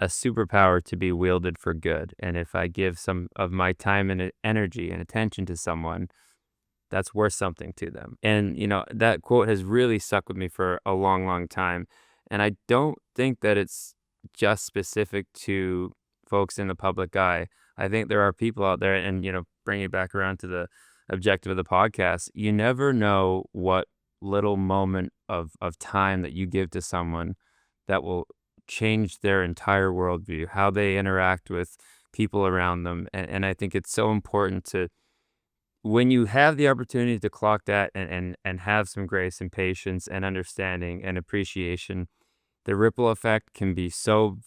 superpower to be wielded for good. And if I give some of my time and energy and attention to someone, that's worth something to them. And, that quote has really stuck with me for a long, long time. And I don't think that it's just specific to folks in the public eye. I think there are people out there, and, bringing it back around to the objective of the podcast, you never know what little moment of time that you give to someone that will change their entire worldview, how they interact with people around them. And I think it's so important to, when you have the opportunity to clock that and have some grace and patience and understanding and appreciation, the ripple effect can be so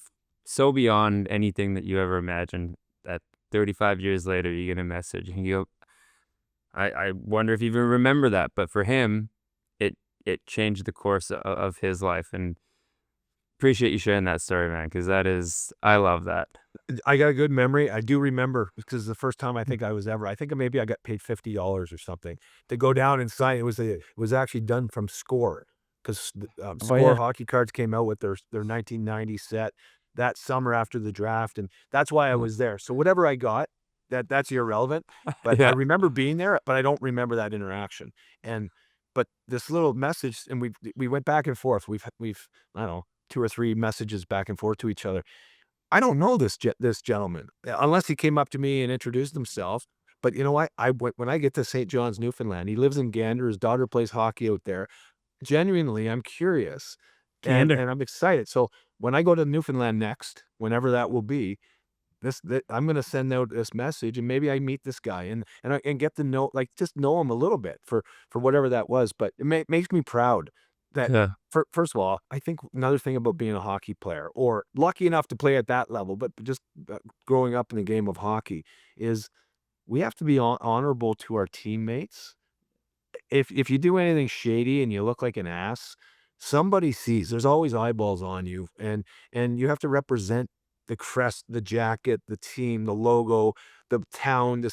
beyond anything that you ever imagined, that 35 years later, you get a message and you go, I wonder if you even remember that. But for him, it changed the course of his life. And appreciate you sharing that story, man, because I love that. I got a good memory. I do remember, because the first time I think I think maybe I got paid $50 or something to go down and sign. It was actually done from Score, because Oh, Score yeah. hockey cards came out with their 1990 set that summer after the draft, and that's why I Mhm. was there. So whatever I got, that's irrelevant. But I Yeah. remember being there, but I don't remember that interaction. And but this little message, and we went back and forth. We've I don't know 2 or 3 messages back and forth to each other. I don't know this gentleman, unless he came up to me and introduced himself. But you know what? When I get to St. John's, Newfoundland, he lives in Gander. His daughter plays hockey out there. Genuinely, I'm curious, and Candor. and I'm excited. So when I go to Newfoundland next, whenever that will be, I'm gonna send out this message, and maybe I meet this guy and get to know, like, just know him a little bit for whatever that was. But makes me proud that Yeah. first of all, I think another thing about being a hockey player, or lucky enough to play at that level, but just growing up in the game of hockey, is we have to be honorable to our teammates. If you do anything shady and you look like an ass, somebody sees. There's always eyeballs on you, and you have to represent the crest, the jacket, the team, the logo, the town,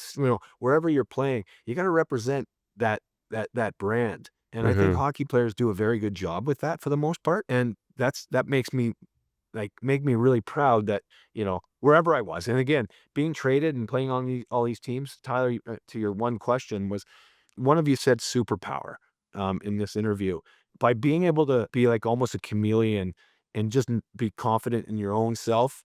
wherever you're playing. You got to represent that that brand. And I think Mhm. hockey players do a very good job with that for the most part. And that makes me make me really proud that, wherever I was. And again, being traded and playing on all these teams, Tyler, to your one question was, one of you said superpower in this interview. By being able to be like almost a chameleon and just be confident in your own self.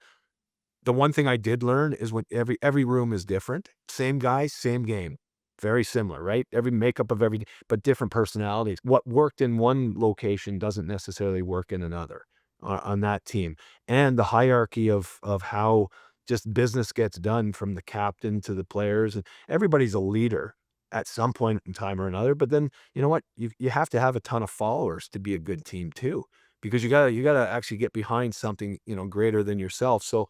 The one thing I did learn is when every room is different. Same guys, same game. Very similar, right? Every makeup of but different personalities. What worked in one location doesn't necessarily work in another on that team. And the hierarchy of how just business gets done from the captain to the players, and everybody's a leader at some point in time or another. But then you know what? You have to have a ton of followers to be a good team too, because you gotta actually get behind something greater than yourself. So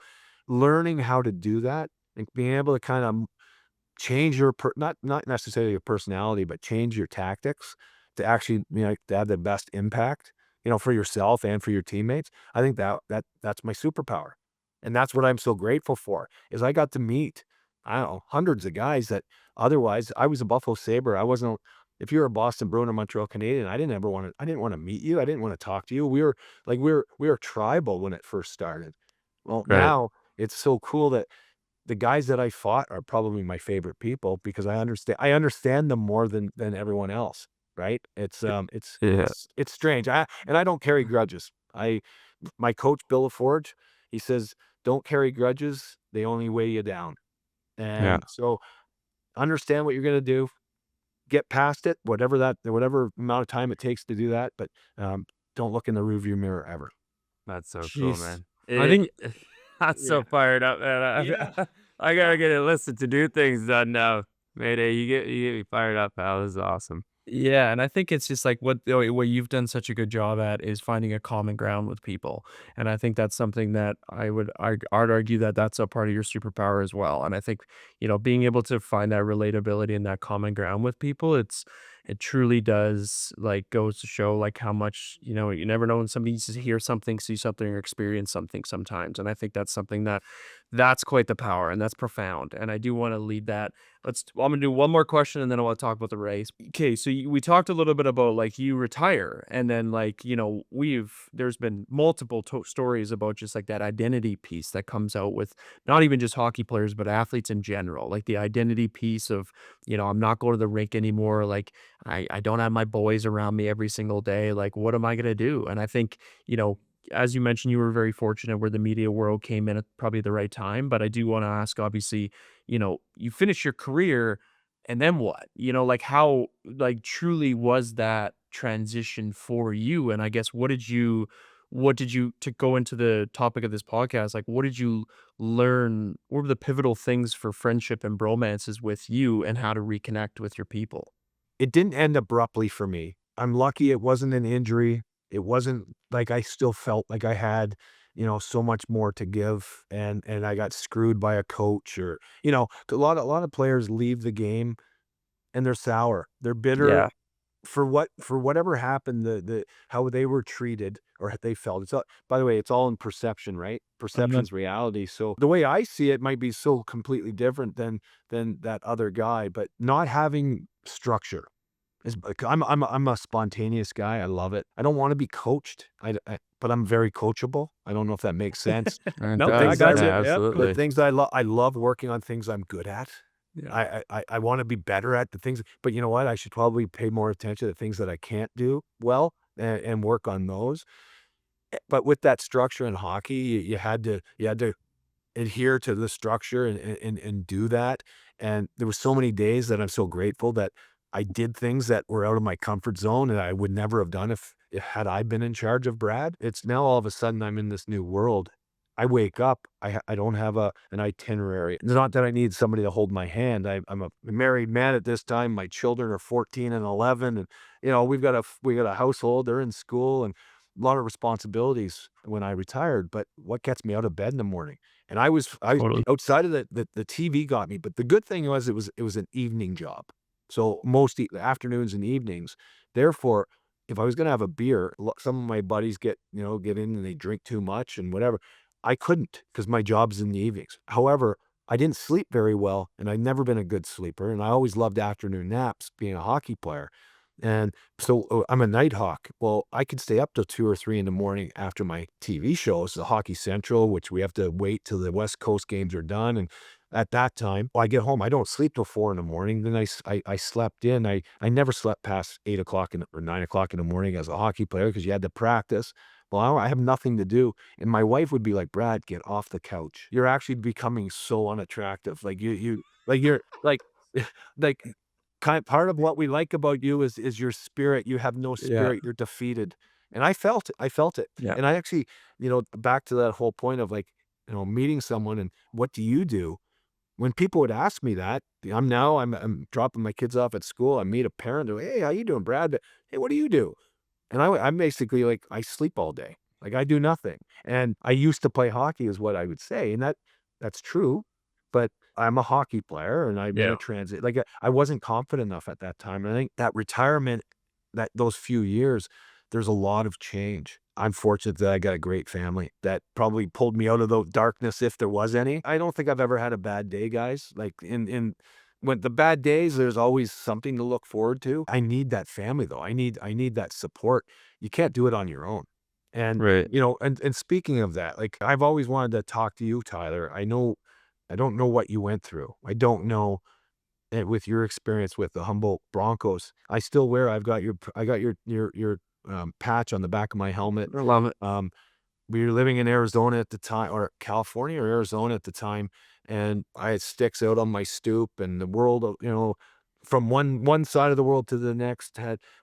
learning how to do that and being able to kind of change your not necessarily your personality, but change your tactics to actually, to have the best impact, for yourself and for your teammates. I think that's my superpower. And that's what I'm so grateful for, is I got to meet, I don't know, hundreds of guys that otherwise I was a Buffalo Sabre. I wasn't If you're a Boston Bruin or Montreal Canadian, I didn't want to meet you. I didn't want to talk to you. We were tribal when it first started. Well, Right. now it's so cool that the guys that I fought are probably my favorite people, because I understand them more than everyone else, right? It's, Yeah. it's strange. I don't carry grudges. My coach, Bill LaForge, he says, "Don't carry grudges. They only weigh you down." Yeah. And so understand what you're gonna do, get past it, whatever amount of time it takes to do that, but, don't look in the rearview mirror ever. That's so cool, Jeez. man. I think That's yeah. so fired up, man. Yeah. I gotta get a list to do things done now. Mayday, you get me fired up, pal. This is awesome. Yeah, and I think it's just like what you've done such a good job at is finding a common ground with people, and I think that's something that I'd argue that that's a part of your superpower as well. And I think being able to find that relatability and that common ground with people, it truly does like goes to show like how much you never know when somebody needs to hear something, see something, or experience something sometimes. And I think that's something that's quite the power and that's profound. And I do want to lead that. I'm gonna do one more question and then I want to talk about the race. Okay, so we talked a little bit about like you retire, and then like there's been multiple stories about just like that identity piece that comes out with not even just hockey players but athletes in general, like the identity piece of I'm not going to the rink anymore, like I don't have my boys around me every single day, like what am I gonna do? And I think you know. As you mentioned, you were very fortunate where the media world came in at probably the right time. But I do want to ask, obviously, you finish your career and then what? Like how like truly was that transition for you? And I guess what did you to go into the topic of this podcast, like what did you learn? What were the pivotal things for friendship and bromances with you and how to reconnect with your people? It didn't end abruptly for me. I'm lucky it wasn't an injury. It wasn't like I still felt like I had, so much more to give, and I got screwed by a coach, or, a lot of players leave the game and they're sour. They're bitter Yeah. for whatever happened, the how they were treated or they felt. It's all, by the way, it's all in perception, right? I'm not Perception's reality. So the way I see it might be so completely different than that other guy, but not having structure. I'm a spontaneous guy. I love it. I don't want to be coached. But I'm very coachable. I don't know if that makes sense. It Nope, The I does. things I got Yeah, you. re- Yep. the absolutely. things I love working on things I'm good at. Yeah. I want to be better at the things, but you know what? I should probably pay more attention to things that I can't do well and work on those. But with that structure in hockey, you had to adhere to the structure and do that. And there were so many days that I'm so grateful that I did things that were out of my comfort zone and I would never have done if had I been in charge of Brad. It's now all of a sudden I'm in this new world. I wake up, I don't have an itinerary. It's not that I need somebody to hold my hand. I'm a married man at this time. My children are 14 and 11, and we got a household. They're in school and a lot of responsibilities when I retired. But what gets me out of bed in the morning? And I Totally. outside of the TV got me, but the good thing was it was an evening job. So most afternoons and evenings. Therefore, if I was gonna have a beer, some of my buddies get in and they drink too much and whatever. I couldn't because my job's in the evenings. However, I didn't sleep very well, and I've never been a good sleeper, and I always loved afternoon naps being a hockey player. And so, I'm a night hawk. Well, I could stay up till 2 or 3 in the morning after my TV shows, the Hockey Central, which we have to wait till the West Coast games are done, and at that time, I get home, I don't sleep till 4 in the morning, then I slept in. I never slept past 8 o'clock or 9 o'clock in the morning as a hockey player because you had to practice. Well, I have nothing to do, and my wife would be like, "Brad, get off the couch. You're actually becoming so unattractive. Like, you're like, part of what we like about you is your spirit. You have no Yeah. spirit. You're defeated." And I felt it. I felt it. Yeah. And I actually, back to that whole point of like, meeting someone and what do you do? When people would ask me that, I'm dropping my kids off at school. I meet a parent. They're like, "Hey, how you doing, Brad?" But, "Hey, what do you do?" And I'm basically like, I sleep all day. Like I do nothing. And I used to play hockey is what I would say. And that's true. But I'm a hockey player and I'm in Yeah. a transit. Like I wasn't confident enough at that time. And I think that retirement, that those few years, there's a lot of change. I'm fortunate that I got a great family that probably pulled me out of the darkness if there was any. I don't think I've ever had a bad day, guys. Like in when the bad days, there's always something to look forward to. I need that family though. I need that support. You can't do it on your own. And Right. and speaking of that, like I've always wanted to talk to you, Tyler. I don't know what you went through. I don't know with your experience with the Humboldt Broncos. I got your patch on the back of my helmet. I love it. Um, we were living in Arizona at the time, or California or Arizona at the time, and I had sticks out on my stoop, and the world, from one side of the world to the next,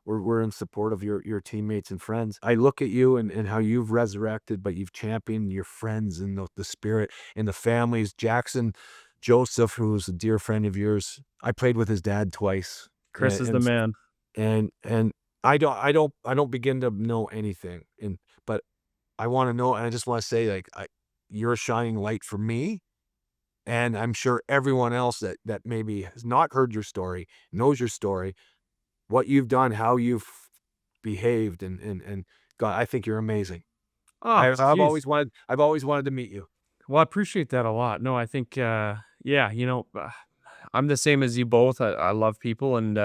we're in support of your teammates and friends. I look at you and how you've resurrected, but you've championed your friends and the spirit and the families. Jackson Joseph, who's a dear friend of yours, I played with his dad twice, Chris is the man. and I don't begin to know anything, but I wanna know, and I just wanna say, like, you're a shining light for me, and I'm sure everyone else that maybe has not heard your story, knows your story, what you've done, how you've behaved, and God, I think you're amazing. Oh, jeez. I've always wanted to meet you. Well, I appreciate that a lot. No, I think, yeah, I'm the same as you both. I love people and,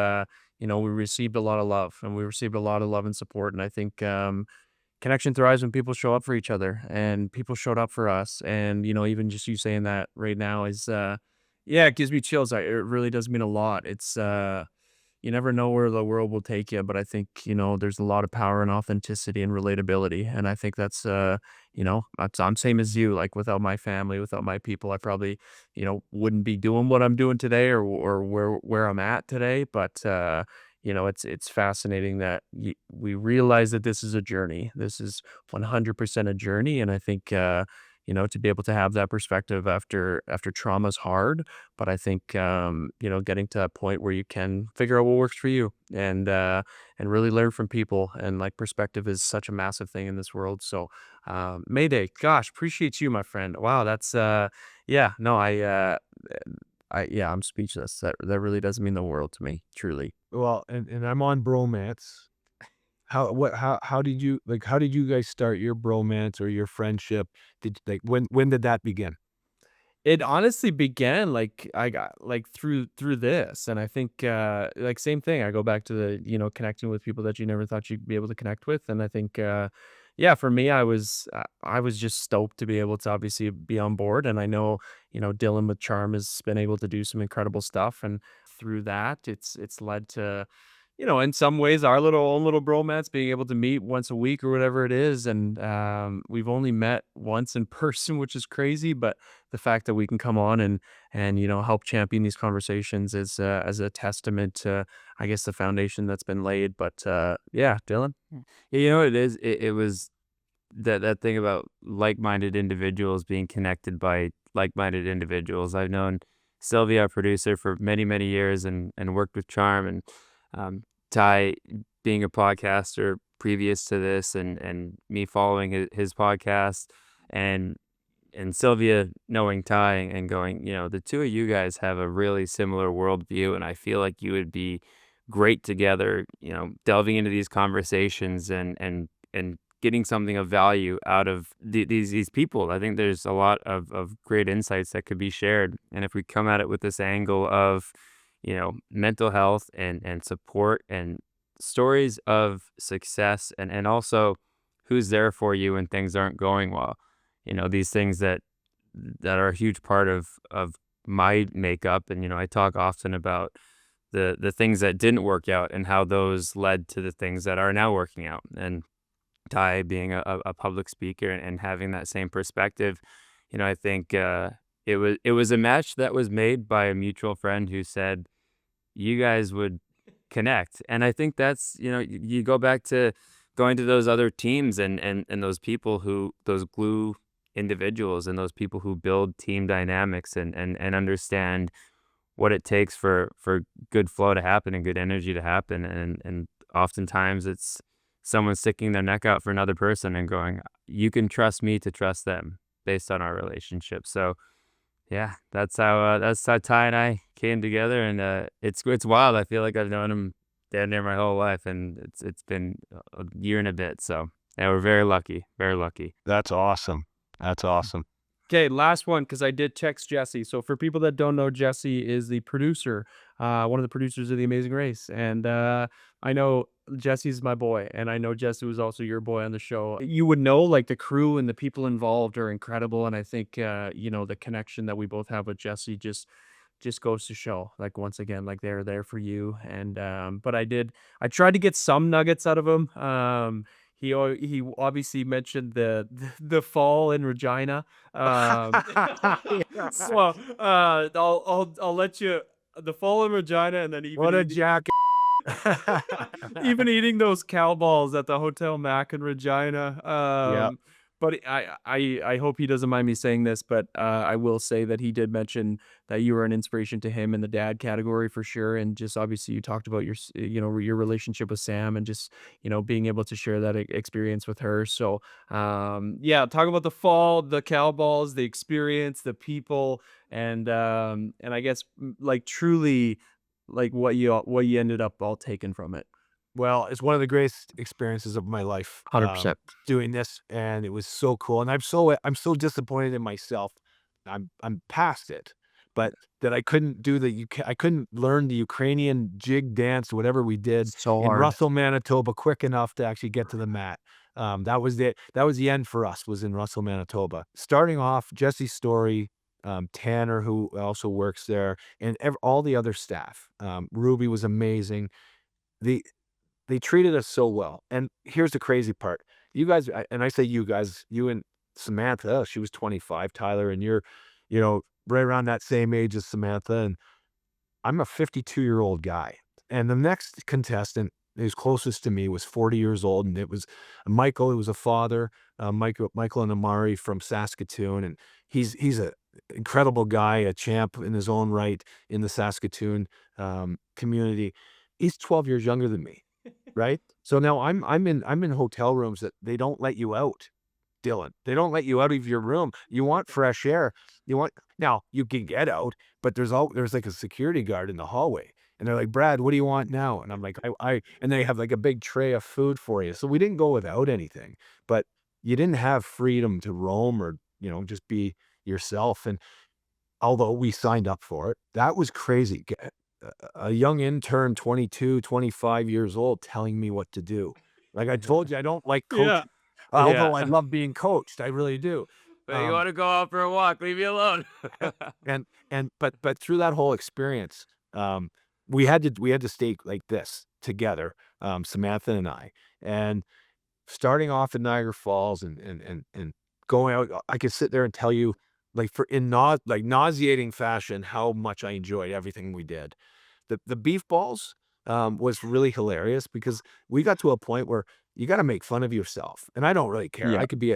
we received a lot of love and we received a lot of love and support. And I think, connection thrives when people show up for each other and people showed up for us. And, even just you saying that right now is, yeah, it gives me chills. It really does mean a lot. You never know where the world will take you, but I think, there's a lot of power in authenticity and relatability. And I think I'm same as you. Like without my family, without my people, I probably, wouldn't be doing what I'm doing today or where I'm at today. But it's fascinating that we realize that this is a journey. This is 100% a journey. And I think, to be able to have that perspective after trauma's hard, but I think, getting to a point where you can figure out what works for you and really learn from people and like perspective is such a massive thing in this world. So, Mayday, gosh, appreciate you, my friend. Wow, that's yeah, no, I'm speechless. That really does mean the world to me, truly. Well, and I'm on Bromance. How did you guys start your bromance or your friendship? When did that begin? It honestly began, like, I got like, through this, and I think, like, same thing, I go back to the, connecting with people that you never thought you'd be able to connect with, and I think, yeah, for me, I was just stoked to be able to obviously be on board, and I know, Dylan with Charm has been able to do some incredible stuff, and through that, it's led to, in some ways, our own little bromance, being able to meet once a week or whatever it is, and, we've only met once in person, which is crazy, but the fact that we can come on and help champion these conversations is as a testament to, I guess, the foundation that's been laid. But yeah, Dylan. Yeah, you know what it is? It was that thing about like-minded individuals being connected by like-minded individuals. I've known Sylvia, our producer, for many, many years and worked with Charm and Ty being a podcaster previous to this and me following his podcast and Sylvia knowing Ty and going, the two of you guys have a really similar worldview, and I feel like you would be great together, delving into these conversations and getting something of value out of these people. I think there's a lot of great insights that could be shared. And if we come at it with this angle of, mental health and support and stories of success and also who's there for you when things aren't going well, these things that are a huge part of my makeup. And, I talk often about the things that didn't work out and how those led to the things that are now working out. And Ty being a public speaker and having that same perspective, I think it was a match that was made by a mutual friend who said you guys would connect. And I think that's, you go back to going to those other teams and those people who, those glue individuals and those people who build team dynamics and understand what it takes for good flow to happen and good energy to happen. And oftentimes it's someone sticking their neck out for another person and going, you can trust me to trust them based on our relationship. So yeah, that's how Ty and I came together, and it's wild. I feel like I've known him damn near my whole life, and it's been a year and a bit. So yeah, we're very lucky, very lucky. That's awesome. That's awesome. Okay, last one, because I did text Jesse. So for people that don't know, Jesse is the producer, one of the producers of The Amazing Race, and I know Jesse's my boy, and I know Jesse was also your boy on the show. You would know, like, the crew and the people involved are incredible, and I think the connection that we both have with Jesse just goes to show, like, once again, like, they're there for you. And but I tried to get some nuggets out of him. He obviously mentioned the fall in Regina. So I'll let you, the fall in Regina, and then What a jack. even eating those cow balls at the Hotel Mac in Regina. Yeah. But I hope he doesn't mind me saying this, but I will say that he did mention that you were an inspiration to him in the dad category for sure, and just obviously you talked about your relationship with Sam and just being able to share that experience with her. So yeah, talk about the fall, the cow balls, the experience, the people, and I guess like truly like what you ended up all taking from it. Well, it's one of the greatest experiences of my life, 100%. doing this, and it was so cool. And I'm so disappointed in myself. I'm past it, but that I couldn't do I couldn't learn the Ukrainian jig dance, whatever we did So in hard. Russell, Manitoba, quick enough to actually get to the mat. That was it. That was the end for us. Was in Russell, Manitoba. Starting off, Jesse's story. Tanner, who also works there, and all the other staff. Ruby was amazing. The They treated us so well, and here's the crazy part. You guys, and I say you guys, you and Samantha, she was 25, Tyler, and you're, right around that same age as Samantha, and I'm a 52-year-old guy. And the next contestant who's closest to me was 40 years old, and it was Michael, who was a father, Michael and Amari from Saskatoon, and he's a incredible guy, a champ in his own right in the Saskatoon community. He's 12 years younger than me. Right? So now I'm in hotel rooms that they don't let you out, Dylan. They don't let you out of your room. You want fresh air. Now you can get out, but there's like a security guard in the hallway. And they're like, Brad, what do you want now? And I'm like, and they have like a big tray of food for you. So we didn't go without anything, but you didn't have freedom to roam or, just be yourself. And although we signed up for it. That was crazy. A young intern, 22, 25 years old, telling me what to do. Like I told you, I don't like Yeah. coaching, Yeah. although I love being coached. I really do. But you Um, want to go out for a walk? Leave me alone. but through that whole experience, um, we had to stay like this together, Samantha and I, and starting off in Niagara Falls and going out, I could sit there and tell you, like, for in like, nauseating fashion, how much I enjoyed everything we did. The beef balls, was really hilarious because we got to a point where you gotta make fun of yourself, and I don't really care. Yeah. I could be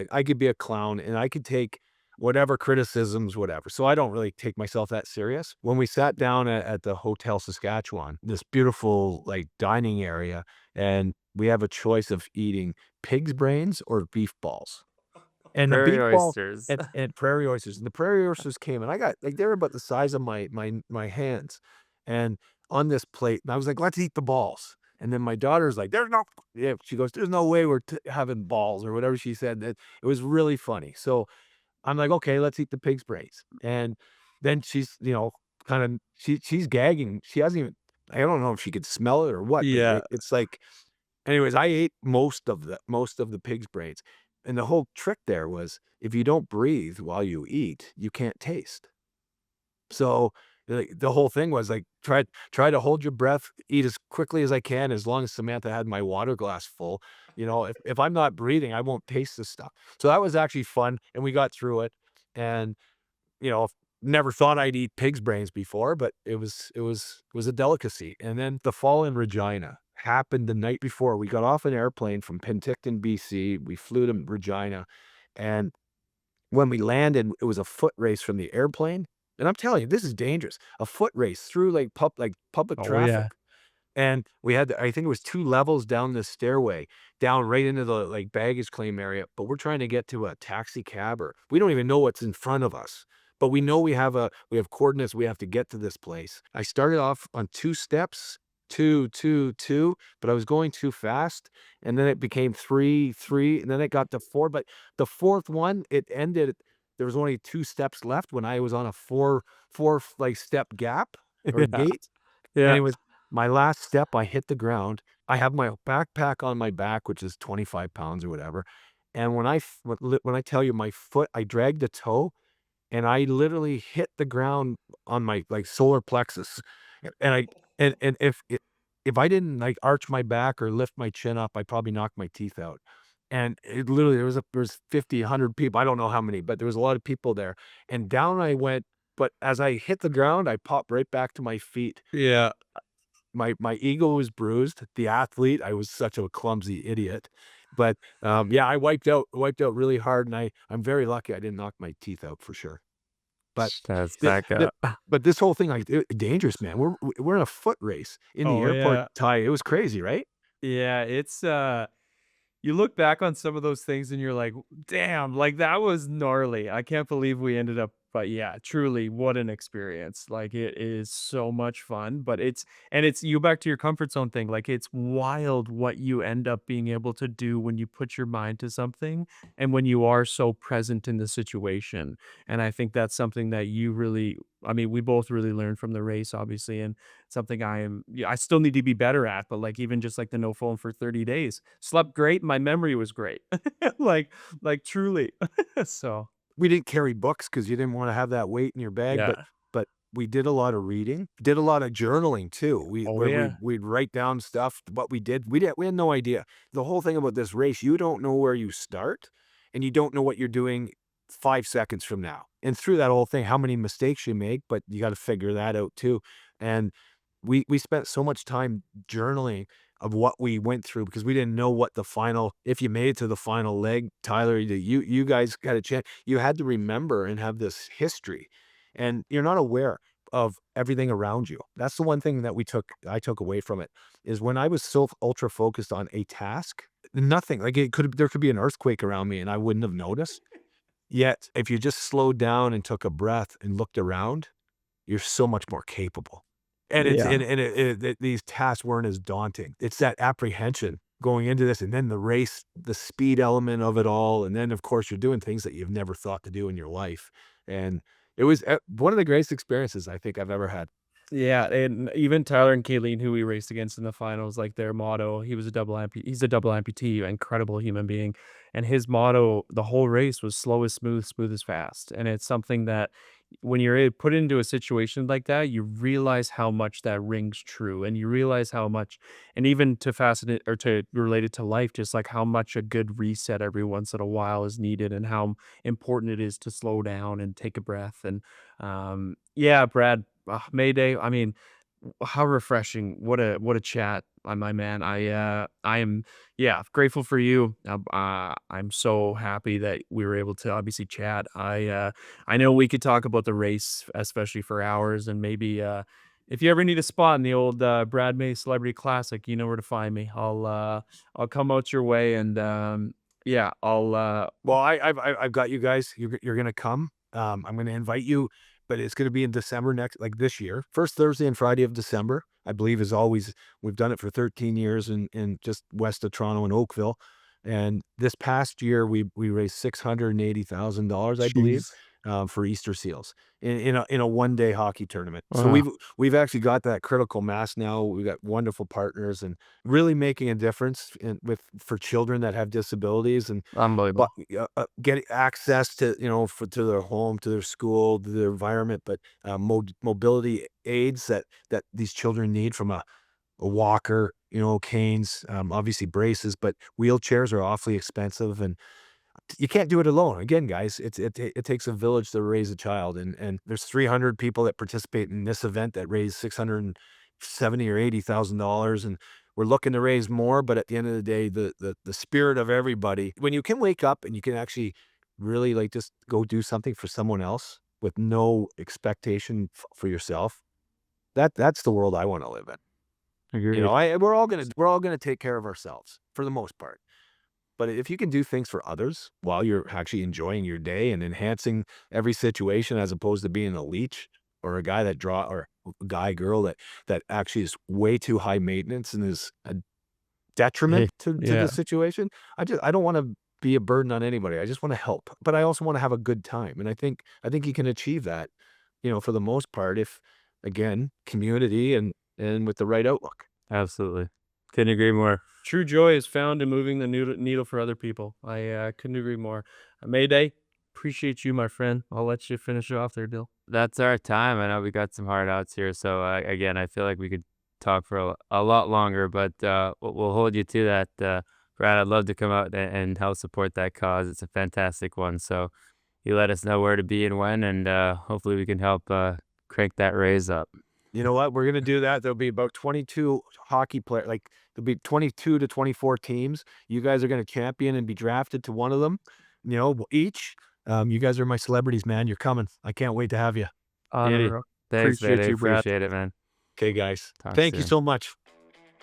a clown, and I could take whatever criticisms, whatever, so I don't really take myself that serious. When we sat down at the Hotel Saskatchewan, this beautiful, like, dining area, and we have a choice of eating pig's brains or beef balls. And the Prairie beef ball oysters. and prairie oysters, and the prairie oysters came, and I got like, they were about the size of my hands, and on this plate, and I was like, "Let's eat the balls." And then my daughter's like, "There's no," yeah, she goes, "There's no way we're having balls," or whatever she said. That it was really funny. So I'm like, "Okay, let's eat the pig's brains." And then she's, kinda she's gagging. She hasn't even, I don't know if she could smell it or what, but Yeah. it's like, anyways, I ate most of the pig's brains, and the whole trick there was if you don't breathe while you eat, you can't taste. So, like, the whole thing was, like, try to hold your breath, eat as quickly as I can, as long as Samantha had my water glass full. If I'm not breathing, I won't taste this stuff. So that was actually fun, and we got through it, and, never thought I'd eat pig's brains before, but it was a delicacy. And then the fall in Regina happened the night before. We got off an airplane from Penticton, BC. We flew to Regina, and when we landed, it was a foot race from the airplane, and I'm telling you, this is dangerous. A foot race through, like, public Oh, yeah. traffic. And we had I think it was 2 levels down the stairway, down right into the, like, baggage claim area, but we're trying to get to a taxi cab, or we don't even know what's in front of us, but we know we have coordinates, we have to get to this place. I started off on 2 steps, 2, 2, 2, but I was going too fast, and then it became 3, 3, and then it got to 4, but the 4th one, it ended, there was only 2 steps left when I was on a 4, like, step gap or Yeah. gate. Yeah. Anyways, my last step, I hit the ground. I have my backpack on my back, which is 25 pounds or whatever, and when I tell you my foot, I dragged a toe, and I literally hit the ground on my, like, solar plexus, and I and if I didn't, like, arch my back or lift my chin up, I probably knocked my teeth out. And it literally, there was 50, 100 people, I don't know how many, but there was a lot of people there, and down I went, but as I hit the ground, I popped right back to my feet. Yeah. My ego was bruised. The athlete, I was such a clumsy idiot, but, yeah, I wiped out really hard, and I'm very lucky I didn't knock my teeth out for sure. But That's the back the up. but this whole thing, like, dangerous, man. We're in a foot race in the Oh, airport, yeah. Ty. It was crazy, right? Yeah, it's, you look back on some of those things and you're like, "Damn, like, that was gnarly. I can't believe we ended up," but yeah, truly, what an experience. Like, it is so much fun, but it's you back to your comfort zone thing, like, it's wild what you end up being able to do when you put your mind to something and when you are so present in the situation, and I think that's something that you really, I mean, we both really learned from the race, obviously, and something I still need to be better at, but, like, even just, like, the no phone for 30 days. Slept great, my memory was great. Like truly. So, We didn't carry books because you didn't wanna have that weight in your bag, but yeah. but we did a lot of reading, did a lot of journaling too. We Oh, where we yeah. we'd write down stuff, what we did. We had no idea. The whole thing about this race, you don't know where you start, and you don't know what you're doing 5 seconds from now. And through that whole thing, how many mistakes you make, but you gotta figure that out too. And we spent so much time journaling of what we went through because we didn't know what the final, if you made it to the final leg, Tyler, you guys got a chance. You had to remember and have this history, and you're not aware of everything around you. That's the one thing that I took away from it, is when I was so ultra focused on a task, nothing, like, there could be an earthquake around me and I wouldn't have noticed. Yet, if you just slowed down and took a breath and looked around, you're so much more capable. And it's Yeah. these tasks weren't as daunting. It's that apprehension going into this, and then the race, the speed element of it all, and then, of course, you're doing things that you've never thought to do in your life, and It was one of the greatest experiences I think I've ever had. Yeah, and even Tyler and Kayleen, who we raced against in the finals, like their motto, he's a double amputee, incredible human being. And his motto the whole race was slow is smooth, smooth is fast. And it's something that when you're put into a situation like that, you realize how much that rings true. And you realize how much, and even to fasten it or to relate it to life, just like how much a good reset every once in a while is needed and how important it is to slow down and take a breath. And yeah, Brad, Mayday. I mean, how refreshing. What a chat, my man. I am, yeah, grateful for you. I'm so happy that we were able to obviously chat. I know we could talk about the race, especially for hours, and maybe if you ever need a spot in the old Brad May Celebrity Classic, you know where to find me. I'll come out your way, and yeah, I'll Well, I've got you guys. You're gonna come. I'm gonna invite you, but it's gonna be in December next, like this year. First Thursday and Friday of December, I believe, is always. We've done it for 13 years in just west of Toronto in Oakville, and this past year we raised $680,000, I believe, Jeez. for Easter Seals in a 1-day hockey tournament. So Wow. we've actually got that critical mass now. We've got wonderful partners and really making a difference for children that have disabilities and but Unbelievable. getting access to, to their home, to their school, to their environment, but mobility aids that these children need, from a walker, canes, obviously braces, but wheelchairs are awfully expensive, and you can't do it alone. Again, guys, it takes a village to raise a child, and there's 300 people that participate in this event that raise 670 or $80,000, and we're looking to raise more. But at the end of the day, the spirit of everybody, when you can wake up and you can actually really like just go do something for someone else with no expectation for yourself, that's the world I want to live in. Agreed. We're all gonna take care of ourselves for the most part. But if you can do things for others while you're actually enjoying your day and enhancing every situation, as opposed to being a leech or a guy or a guy, girl that actually is way too high maintenance and is a Hey, detriment to the yeah. situation. I don't want to be a burden on anybody. I just want to help, but I also want to have a good time. And I think you can achieve that, for the most part, if, again, community and with the right outlook. Absolutely. Couldn't agree more. True joy is found in moving the needle for other people. I couldn't agree more. Mayday, appreciate you, my friend. I'll let you finish it off there, Dill. That's our time. I know we got some hard outs here, so again, I feel like we could talk for a lot longer, but we'll hold you to that, Brad. I'd love to come out and help support that cause. It's a fantastic one. So you let us know where to be and when, and hopefully we can help crank that raise up. You know what? We're gonna do that. There'll be about 22 hockey players. Like, there'll be 22 to 24 teams. You guys are gonna champion and be drafted to one of them. Each. You guys are my celebrities, man. You're coming. I can't wait to have you. Beauty. Honor. Thanks, man. I Appreciate you, Brad. appreciate it, man. Okay, guys. Talk Thank you soon. so much.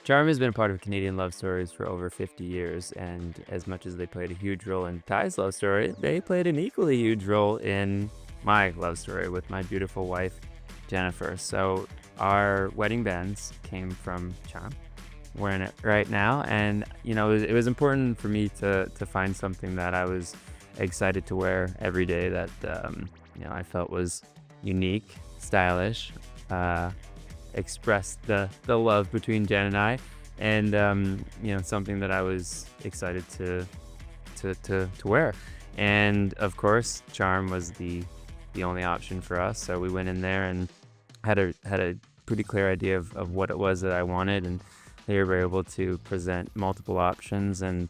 Charm has been a part of Canadian love stories for over 50 years, and as much as they played a huge role in Ty's love story, they played an equally huge role in my love story with my beautiful wife, Jennifer. So our wedding bands came from Charm. We're in it right now, and it was important for me to find something that I was excited to wear every day, that I felt was unique, stylish, expressed the love between Jen and I, and something that I was excited to wear. And of course, Charm was the only option for us. So we went in there and had a pretty clear idea of what it was that I wanted, and they were able to present multiple options, and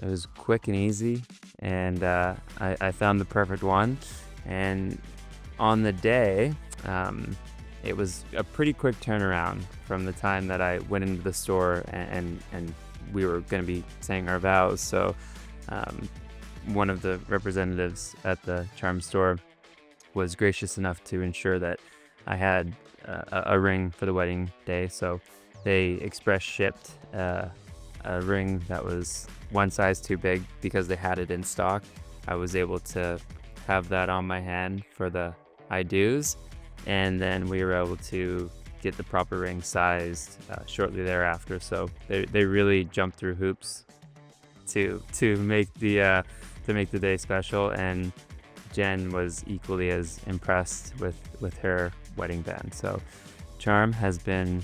it was quick and easy, and I found the perfect one. And on the day, it was a pretty quick turnaround from the time that I went into the store and we were going to be saying our vows. So one of the representatives at the Charm store was gracious enough to ensure that I had a ring for the wedding day. So they express shipped a ring that was one size too big because they had it in stock. I was able to have that on my hand for the I do's, and then we were able to get the proper ring sized shortly thereafter. So they really jumped through hoops to make the day special, and Jen was equally as impressed with her wedding band. So Charm has been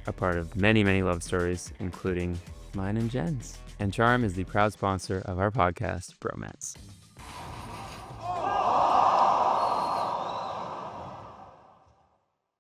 a part of many, many love stories, including mine and Jen's. And Charm is the proud sponsor of our podcast, Bromance.